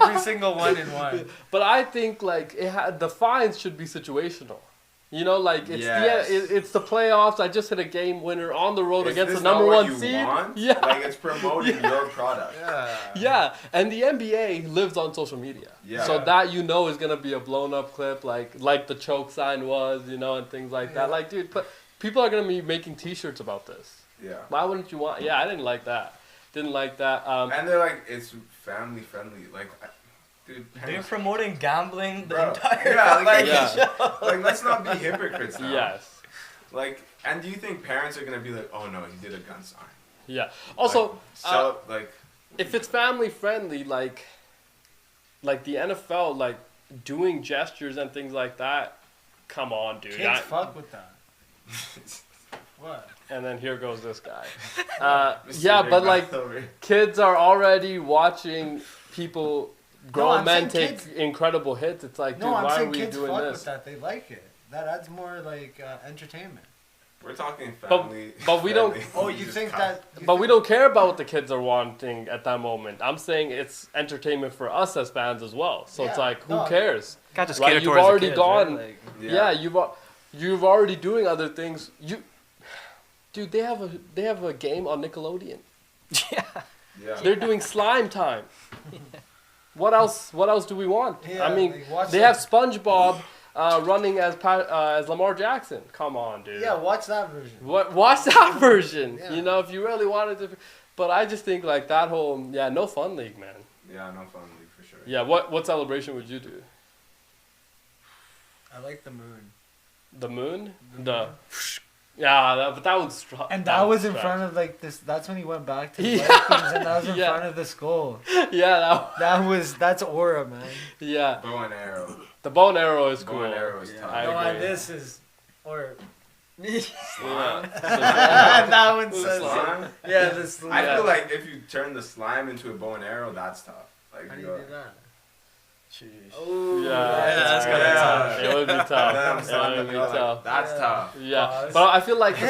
every single one in one. But I think like the fines should be situational. Like it's Yes. it's the playoffs. I just hit a game winner on the road Is against this the number not what one you seed. want? Yeah, Like it's promoting your product. yeah. And the NBA lives on social media, Yeah. so that is gonna be a blown up clip, like the choke sign was, and things like that. Yeah. Like, dude, but people are gonna be making T-shirts about this. Yeah. Why wouldn't you want? Yeah, I didn't like that. Didn't like that. And they're like, it's family friendly. Like, dude. They're parents- promoting gambling the Bro, entire yeah, like, Yeah. like let's not be hypocrites now. Yes. Like, and do you think parents are gonna be like, oh no, he did a gun sign? Yeah. Also, Like, if it's family friendly, like the NFL, like doing gestures and things like that, come on, dude. Kids fuck with that. What? And then here goes this guy. Mr. Yeah, Big but Mouth like over. kids are already watching people, grown I'm men saying take kids- incredible hits. It's like, dude, No, I'm why are saying we kids doing fuck this? with that. They like it. That adds more like entertainment. We're talking But- family. but we don't- friendly. Oh, you just think cut- that? you But think- we don't care about what the kids are wanting at that moment. I'm saying it's entertainment for us as fans as well. So it's Yeah, like, who no. cares? Can't just Right, cater you've towards the already kids, gone- right? Like, Yeah, you've already doing other things. Dude, they have a game on Nickelodeon. yeah. Yeah. They're doing slime time. What else do we want? Yeah, I mean, like, watch they that. have SpongeBob running as Lamar Jackson. Come on, dude. Yeah, watch that version. Watch that version. Yeah. If you really wanted to. But I just think like that whole no fun league, man. Yeah, no fun league for sure. Yeah, what celebration would you do? I like the moon. The moon? But that was strong. And that was in front of like this. That's when he went back to the Yeah. Vikings, and that was in Yeah. front of the skull. Yeah, That's aura, man. yeah. Bow and arrow. The bow and arrow is cool. Bow and arrow is Yeah. tough. I No, agree. this is or. Slime. Yeah. that one The says. slime? Yeah, this. I Yeah. feel like if you turn the slime into a bow and arrow, that's tough. Like, How do you do that? Sheesh. Oh, Yeah, that's kinda tough. It would be tough. Then I'm It starting would to be feel like, tough. that's Yeah. tough. Yeah, Pause. but I feel like,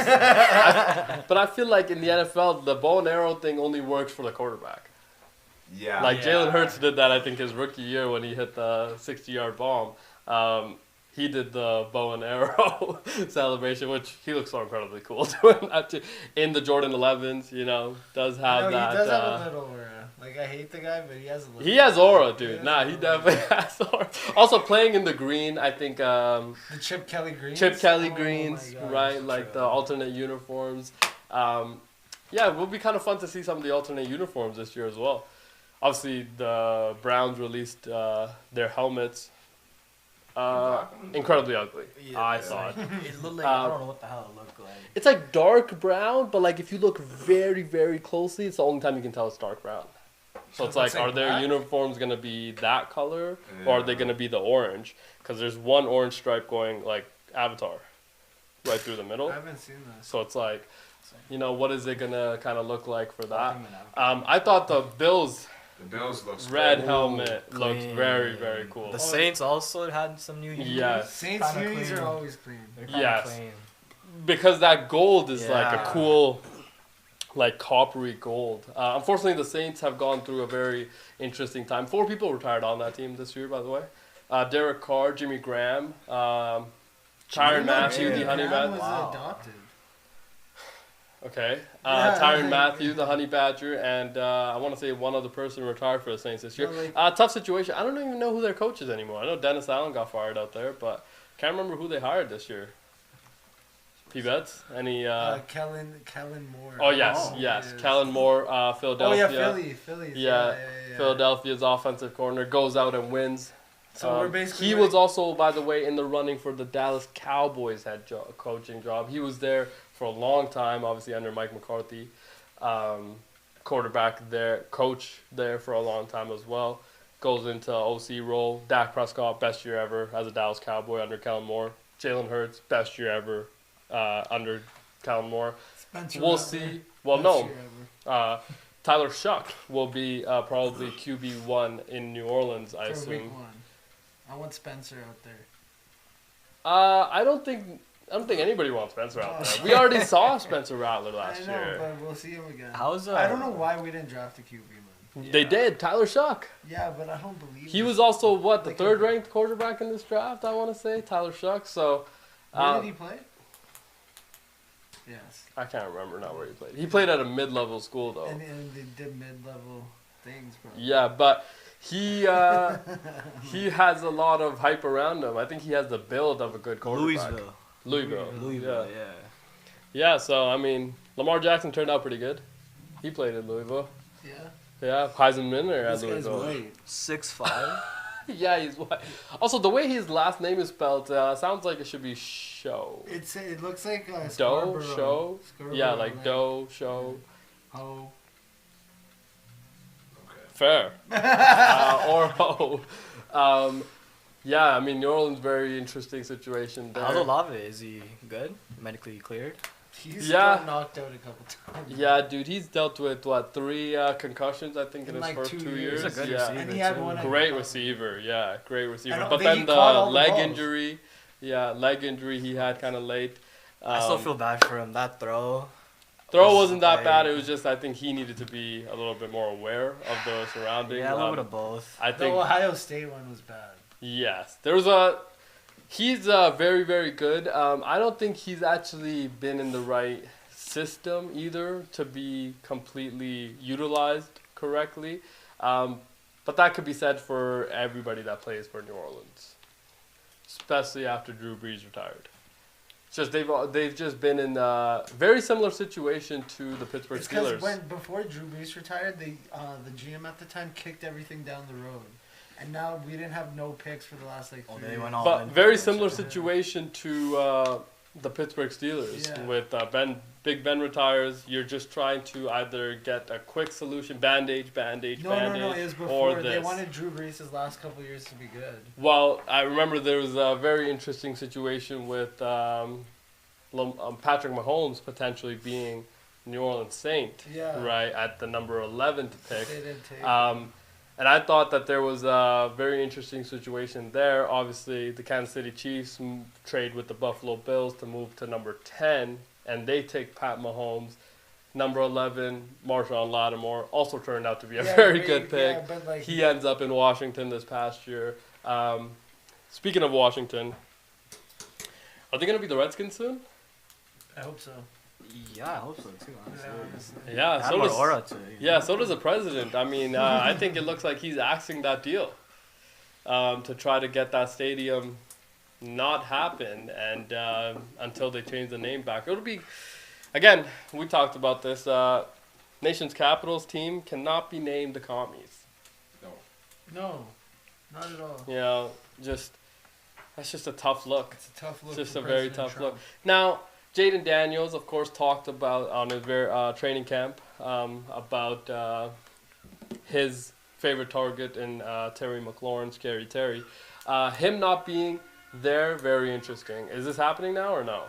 but I feel like in the NFL, the bow and arrow thing only works for the quarterback. Yeah. Like Yeah. Jalen Hurts did that, I think, his rookie year when he hit the 60-yard bomb. he did the bow and arrow celebration, which he looks so incredibly cool doing that too. In the Jordan 11s, you know, does have that. He does have a little aura. Like, I hate the guy, but he has a little. He has aura, dude. He He definitely has aura. Also, playing in the green, I think. The Chip Kelly greens. Chip Kelly Oh greens, my gosh, right? Like true. the alternate uniforms. Yeah, it would be kind of fun to see some of the alternate uniforms this year as well. Obviously, the Browns released their helmets. Incredibly ugly, I thought. It looked like I don't know what the hell it looked like. It's like dark brown, but like if you look very, very closely, it's the only time you can tell it's dark brown. So it's like, Looks like are their black? uniforms gonna be that color, or are they gonna be the orange? Because there's one orange stripe going like Avatar, right through the middle. I haven't seen that. So it's like, you know, what is it gonna kind of look like for that? I thought the Bills' The Bills looks red great. helmet looked Clean. very, very cool. The Saints also had some new unis. Yeah. Saints Kinda unis clean. are always clean. They're kinda Yes. clean. Because that gold is like a Yeah. cool, like coppery gold. Unfortunately, the Saints have gone through a very interesting time. 4 people retired on that team this year, by the way. Derek Carr, Jimmy Graham, Tyron Matthew, Graham. the Honey Graham Badger. was Wow. adopted. Okay. Yeah, Tyron like- Matthew, the Honey Badger, and I want to say one other person retired for the Saints this year. No, like- Tough situation. I don't even know who their coach is anymore. I know Dennis Allen got fired out there, but can't remember who they hired this year. P-Bets? Any... Kellen Moore. Oh, yes. Kellen Moore, Philadelphia. Oh, yeah, Philly. Yeah, Philadelphia's offensive corner goes out and wins. So we're basically he ready- was also, by the way, in the running for the Dallas Cowboys head coaching job. He was there for a long time, obviously under Mike McCarthy. Quarterback there, coach there for a long time as well. Goes into OC role. Dak Prescott, best year ever as a Dallas Cowboy under Kellen Moore. Jalen Hurts, best year ever under Kellen Moore. Spencer We'll Rattler, see. Well, best no. year ever. Tyler Shuck will be probably QB1 in New Orleans, I For assume. week 1. I want Spencer out there. I don't think anybody wants Spencer out there. We already saw Spencer Rattler last I know, year. but we'll see him again. How's I don't know why we didn't draft a QB, man. They did. Tyler Shuck. Yeah, but I don't believe He this. was also what, the Like third ranked quarterback in this draft, I want to say, Tyler Shuck. So Where did he play? Yes. I can't remember now where he played. He played at a mid-level school though. And they did mid-level things, bro. Yeah, but he he has a lot of hype around him. I think he has the build of a good quarterback. Louisville. Louisville, Yeah. yeah. Yeah, so I mean, Lamar Jackson turned out pretty good. He played in Louisville. Yeah. Yeah, Heisman winner at This guy's Louisville. white. 6'5". Yeah, he's white. Also, the way his last name is spelled sounds like it should be Show. It looks like Doe, Scarborough. Show. Scarborough, Yeah, like Doe, Show. Oh. Fair. Or Ho. Yeah, I mean, New Orleans, very interesting situation there. How's Olave? Is he good? Medically cleared? He's Yeah. got knocked out a couple times. Yeah, dude, he's dealt with, 3 concussions, I think, in In his like first 2 2 years. years. He's a good yeah. receiver. And he had too. one at- Great receiver, yeah, great receiver. don't But think then he the caught all the leg balls. injury, leg injury he had kind of late. I still feel bad for him. That throw. Throw wasn't that like- bad. It was just I think he needed to be a little bit more aware of the surroundings. Yeah, a little bit of both. I The think Ohio State one was bad. yes, there was he's very very good. I don't think he's actually been in the right system either to be completely utilized correctly. But that could be said for everybody that plays for New Orleans, especially after Drew Brees retired. It's just they've just been in a very similar situation to the Pittsburgh It's because Steelers. before Drew Brees retired, the GM at the time kicked everything down the road, and now we didn't have no picks for the last like 3 they years. went all But in very for it, similar so- situation to the Pittsburgh Steelers Yeah. with Big Ben retires. You're just trying to either get a quick solution, bandage, No, it was or before. this. They wanted Drew Brees' last couple years to be good. Well, I remember there was a very interesting situation with Patrick Mahomes potentially being New Orleans Saint, Yeah. right, at the number 11th pick. They didn't take. And I thought that there was a very interesting situation there. Obviously, the Kansas City Chiefs trade with the Buffalo Bills to move to number 10, and they take Pat Mahomes. Number 11, Marshawn Lattimore, also turned out to be a very good pick. Yeah, but like He ends up in Washington this past year. Speaking of Washington, Are they gonna be the Redskins soon? I hope so. Yeah, I hope so too. Honestly. Yeah, Add so more does aura to it. yeah, so does the president. I mean, I think it looks like he's axing that deal to try to get that stadium not happen and until they change the name back. It'll be again. We talked about this. Nation's Capitals team cannot be named the Commies. No, not at all. You know, just that's just a tough look. It's a tough look. It's just for a very President tough Trump. look. Now, Jaden Daniels, of course, talked about on his training camp about his favorite target in Terry McLaurin, Scary Terry. Him not being there, very interesting. Is this happening now or no?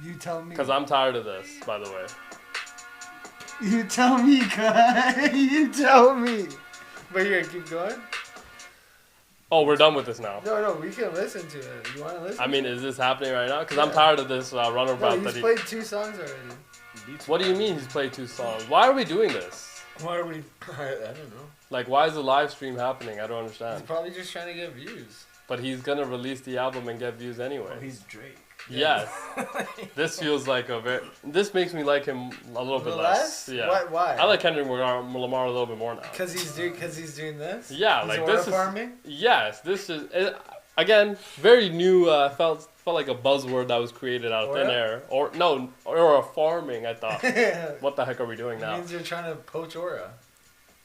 You tell me. Because I'm tired of this, by the way. You tell me, guy. You tell me. But here, keep going. Oh, we're done with this now. No, we can listen to it. You want to listen? I mean, is this happening right now? Because I'm Yeah. tired of this runabout No, that he's he... played 2 songs already. What do you mean he's played 2 songs? Why are we doing this? Why are we? I don't know. Like, why is the live stream happening? I don't He's understand. probably just trying to get views. But he's going to release the album and get views anyway. Oh, he's Drake. Yes. This feels like a very... This makes me like him a little bit less. Yeah. Why? I like Kendrick Lamar a little bit more now. Because he's doing this. Yeah, He's like aura this is... farming. Yes, this is... again, very new, felt like a buzzword that was created out of thin Aura? air. Or farming, I thought. What the heck are we doing It now? means you're trying to poach aura.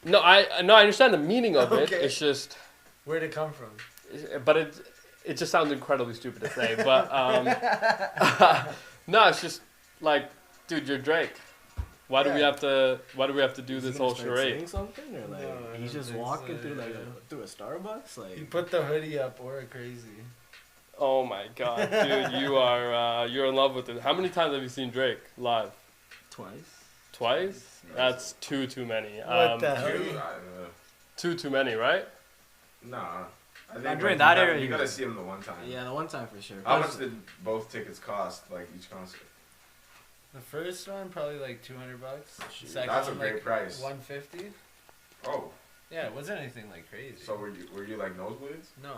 No, I understand the meaning of it. Okay. It's just... Where'd it come from? But it just sounds incredibly stupid to say. But no, it's just like, dude, you're Drake. Why do we have to do Is this he whole gonna start charade? saying something or like No, I he's don't just think walking so, through like yeah. through a Starbucks like You put the hoodie up, aura crazy. Oh my god, dude, you're in love with it. How many times have you seen Drake live? twice. Twice? That's too many. What the hell? Too many, right? Nah. I Not think during like, that you era, gotta, you he gotta was- see him the one time. Yeah, the one time for sure. How much did both tickets cost, like each concert? The first one probably like $200. Second That's a one, great like price. 150. Oh, Yeah, it wasn't anything like crazy. so were you like nosebleeds? No.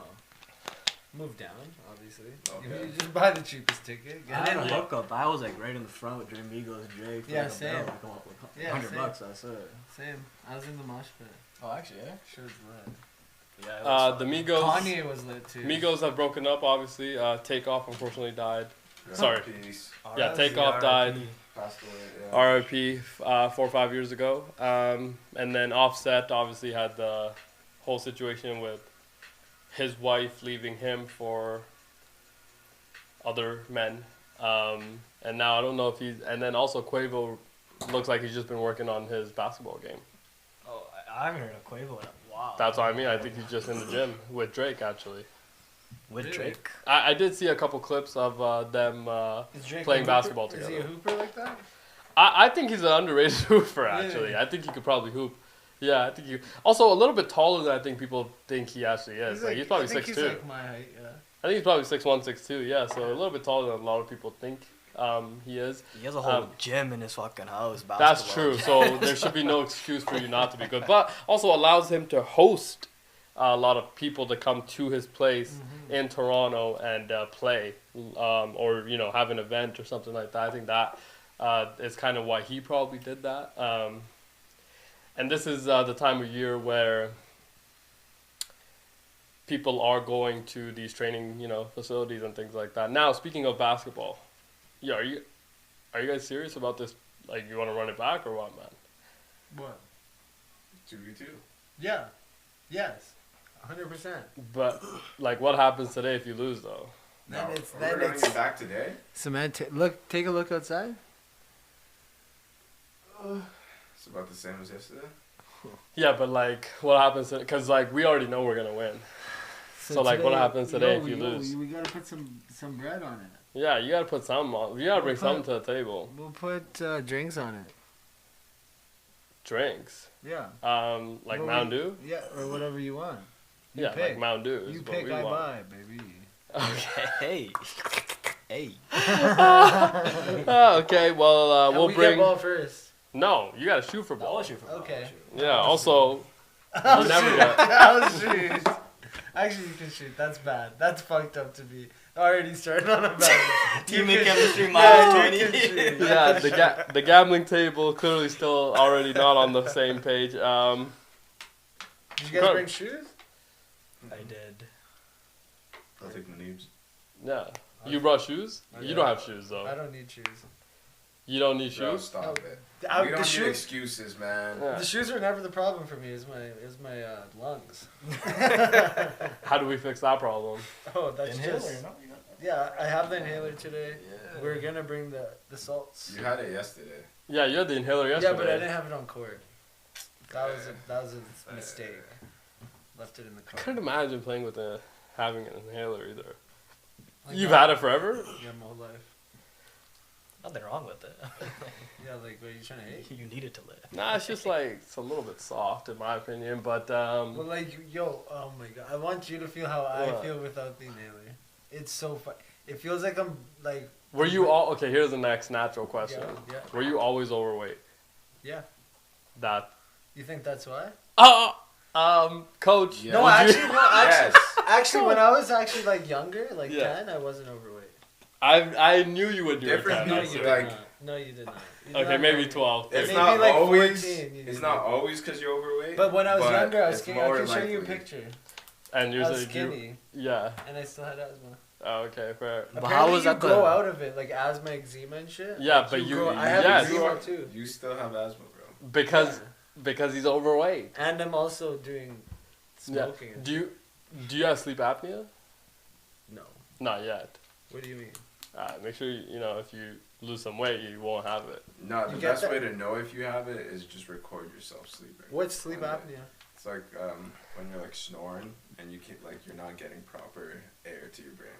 Move down, obviously. Okay. You just buy the cheapest ticket. I Get had in. a hookup. I was like right in the front with Dream Migos, Drake. for, Yeah, like, a same. bill. I come up with Yeah, $100 same. bucks. I said. Same. I was in the mosh pit. Oh, actually, yeah. Sure was lit. Yeah. The Migos. Kanye was lit too. Migos have broken up, obviously. Takeoff unfortunately died. Sorry. Peace. Yeah, Takeoff died. Passed away. Yeah. RIP 4 or 5 years ago. And then Offset obviously had the whole situation with his wife leaving him for other men. And now I don't know if he's... And then also Quavo looks like he's just been working on his basketball game. Oh, I haven't heard of Quavo in a while. That's what I mean. I think he's just in the gym with Drake, actually. With Really? Drake. I did see a couple clips of them Is Drake playing a hooper? basketball Is he together. a hooper like that? I think he's an underrated hooper, actually. Really? I think he could probably hoop. Yeah, I think he... Also, a little bit taller than I think people think he actually is. Like, he's probably I think 6'2". he's like my height, yeah. I think he's probably 6'1", 6'2", yeah. So a little bit taller than a lot of people think he is. He has a whole Um, gym in his fucking house. That's basketball true. gym. So there should be no excuse for you not to be good. But also allows him to host a lot of people to come to his place in Toronto and play, or have an event or something like that. I think that is kind of why he probably did that. And this is the time of year where people are going to these training, facilities and things like that. Now, speaking of basketball, yeah, are you guys serious about this? Like, you want to run it back or what, man? What? 2v2. Yeah. Yes. 100%. But like, what happens today if you lose, though? Then No, it's we're running it back today. cement. Take a look outside. It's about the same as yesterday. Yeah, but like, what happens? Because like, we already know we're gonna win. So, like, what happens today if you lose? We gotta put some bread on it. Yeah, you gotta put some on. You gotta bring We'll something put- to the table. We'll put drinks on it. Drinks. Yeah. Like Well, Mountain Dew. Yeah, or whatever you want. You Yeah, pick. like Mountain Dew. Is You what pick, we I want. buy, baby. Okay. Hey. Okay. Well, And we'll we bring. get ball first. No, you gotta shoot for ball. I'll shoot for ball. Okay. Yeah. Also, I'll never shoot. got- I'll shoot. Actually, you can shoot. That's bad. That's fucked up to be. Already starting on a bad. Teammate chemistry Yeah, minus you 20. can shoot. Yeah, the gambling table clearly still already not on the same page. Did you guys bring shoes? I did. I'll take Muneeb's. Yeah. You brought shoes? You Yeah. don't have shoes I though. don't need shoes. You don't need Bro, shoes? stop it. The We don't need shoes. excuses, man. Yeah. The shoes were never the problem for me. It was my lungs. How do we fix that problem? Oh, that's Inhaler, just. no? You got that? Yeah, I have the inhaler today. Yeah. We're gonna bring the salts. You had it yesterday. Yeah, you had the inhaler yesterday. Yeah, but I didn't have it on court. That was a mistake. Left it in the I car. couldn't imagine playing with having an inhaler either. Like, You've had it forever? Yeah, my whole life. Nothing wrong with it. Yeah, like, what are you trying to hate? You need it to live. Nah, it's just like it's a little bit soft in my opinion, but Well, like, yo, oh my god, I want you to feel how I What? feel without the inhaler. It's so fun. It feels like I'm like. were you all okay? Here's the next natural question. Yeah. Were you always overweight? Yeah. That. You think that's why? Coach. Yeah. No, would actually, you- no, actually, Yes. actually, when I was actually like younger, like Yeah. 10, I wasn't overweight. I knew you would do Difference it. No, between, you did like- not. No, you did not. You did Okay, not maybe know. 12. It's Maybe not like always. 14, you It's did. not always because you're overweight. But when I was but younger, I was it's skinny. I more can show you a likely. picture. And I was usually you. skinny, Yeah. and I still had asthma. Oh, okay, fair. But how Apparently was you that grow the- out of it, like asthma, eczema, and shit. Yeah, Like, but you- grow, I have yes. eczema too, You still have asthma, bro. Because he's overweight. and I'm also doing Yeah. smoking. and Do you have sleep apnea? No. Not yet. What do you mean? Make sure you know if you lose some weight, you won't have it. No, the You get best that? way to know if you have it is just record yourself sleeping. What's sleep One day. apnea? It's like when you're like snoring and you can't like you're not getting proper air to your brain.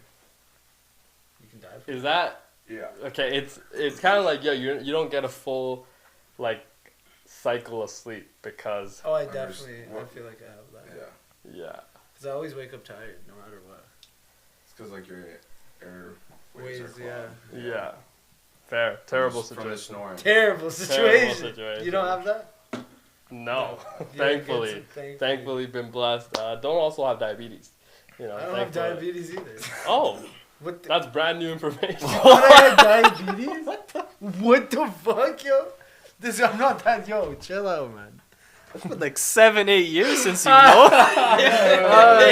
You can die from Is that Yeah. okay? It's kind of like you don't get a full like cycle of sleep because Oh, I Unders- definitely. I what- feel like I have that. Yeah. yeah. Because I always wake up tired, no matter what. It's because like your air Waves, waves are yeah. clogged. Yeah. Fair. Terrible From the situation. snoring. Terrible situation. situation. You don't have that? No. You Thankfully. don't get Thankfully, been blessed. Don't also have diabetes. You know. I don't have thankfully. diabetes either. Oh, What the? that's brand new information. What, I had diabetes? What the fuck, yo? I'm not that, yo. Chill out, man. It's been like 7-8 years since you know. Yeah,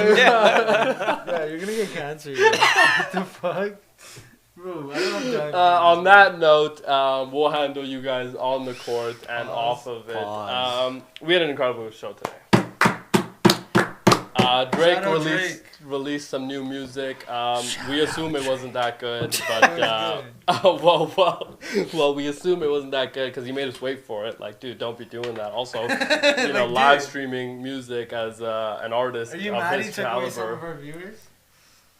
you're gonna get cancer. Yo. What the fuck? Bro, I don't have diabetes. On that note, we'll handle you guys on the court and Pause. off of it. Pause. We had an incredible show today. Drake Shout out released some new music. We assume it wasn't that good, It but was well, we assume it wasn't that good because he made us wait for it. Like, dude, don't be doing that. Also, Like, live dude. streaming music as an artist Are you of mad he his took away some of caliber. our viewers?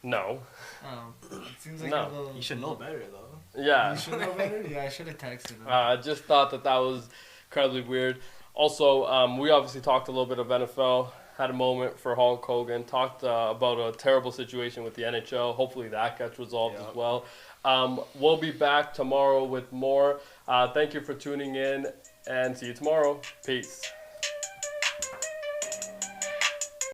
No, Oh, it seems like No. a little. You should know better though. yeah. You should know better. Yeah, I should have texted him. I just thought that was incredibly weird. Also, we obviously talked a little bit of NFL, had a moment for Hulk Hogan, talked about a terrible situation with the NHL. Hopefully that gets resolved as well. We'll be back tomorrow with more. Thank you for tuning in, and see you tomorrow. Peace.